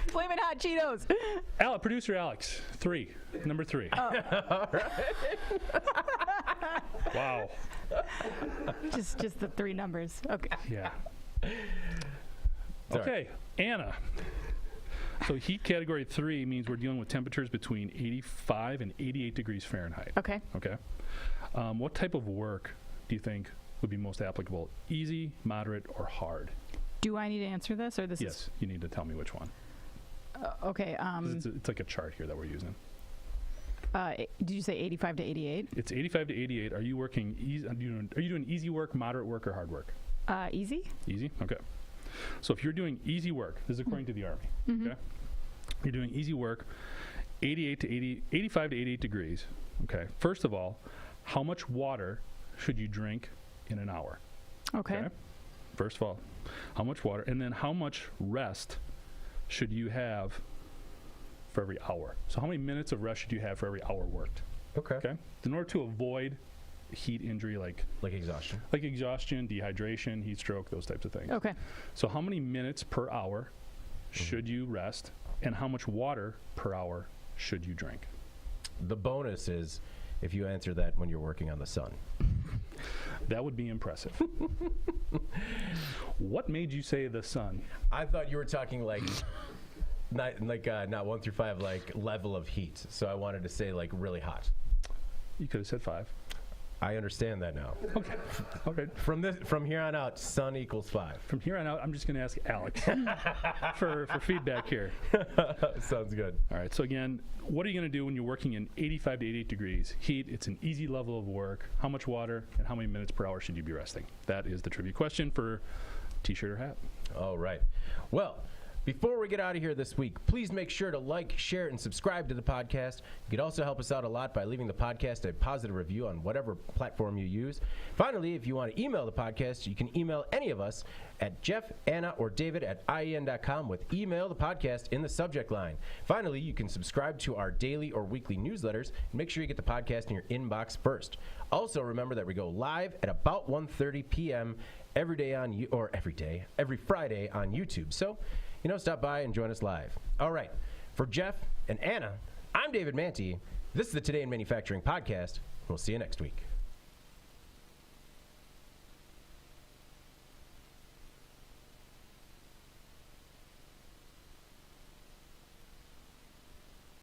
Flamin' Hot Cheetos. Producer Alex, number 3. Wow. just the 3 numbers. Okay. Yeah. Sorry. Okay, Anna. So heat category 3 means we're dealing with temperatures between 85 and 88 degrees Fahrenheit. Okay. Okay. What type of work do you think would be most applicable? Easy, moderate, or hard? Do I need to answer this or this Yes, you need to tell me which one. okay. 'Cause it's like a chart here that we're using. Did you say 85 to 88? It's 85 to 88. Are you working easy? Are you doing easy work, moderate work, or hard work? Easy? Easy? Okay. So if you're doing easy work, this is according to the Army, okay? You're doing easy work, 85 to 88 degrees, okay? First of all, how much water should you drink in an hour? Okay. First of all, how much water, and then how much rest should you have for every hour? So how many minutes of rest should you have for every hour worked? Okay. In order to avoid heat injury like exhaustion. like exhaustion, dehydration, heat stroke, those types of things. Okay. So how many minutes per hour should you rest, and how much water per hour should you drink? The bonus is if you answer that when you're working on the sun. That would be impressive. What made you say the sun? I thought you were talking like not 1 through 5, like level of heat. So I wanted to say like really hot. You could have said 5. I understand that now. Okay. Okay. From here on out, sun equals 5. From here on out, I'm just going to ask Alex for feedback here. Sounds good. All right. So again, what are you going to do when you're working in 85 to 88 degrees heat? It's an easy level of work. How much water and how many minutes per hour should you be resting? That is the trivia question for T-shirt or hat. All right. Well, Before we get out of here this week, please make sure to like, share, and subscribe to the podcast. You could also help us out a lot by leaving the podcast a positive review on whatever platform you use. Finally, if you want to email the podcast, you can email any of us at Jeff, Anna, or David at IEN.com with email the podcast in the subject line. Finally, you can subscribe to our daily or weekly newsletters and make sure you get the podcast in your inbox first. Also, remember that we go live at about 1:30 p.m. every Friday on YouTube. So, stop by and join us live. All right. For Jeff and Anna, I'm David Manti. This is the Today in Manufacturing podcast. We'll see you next week.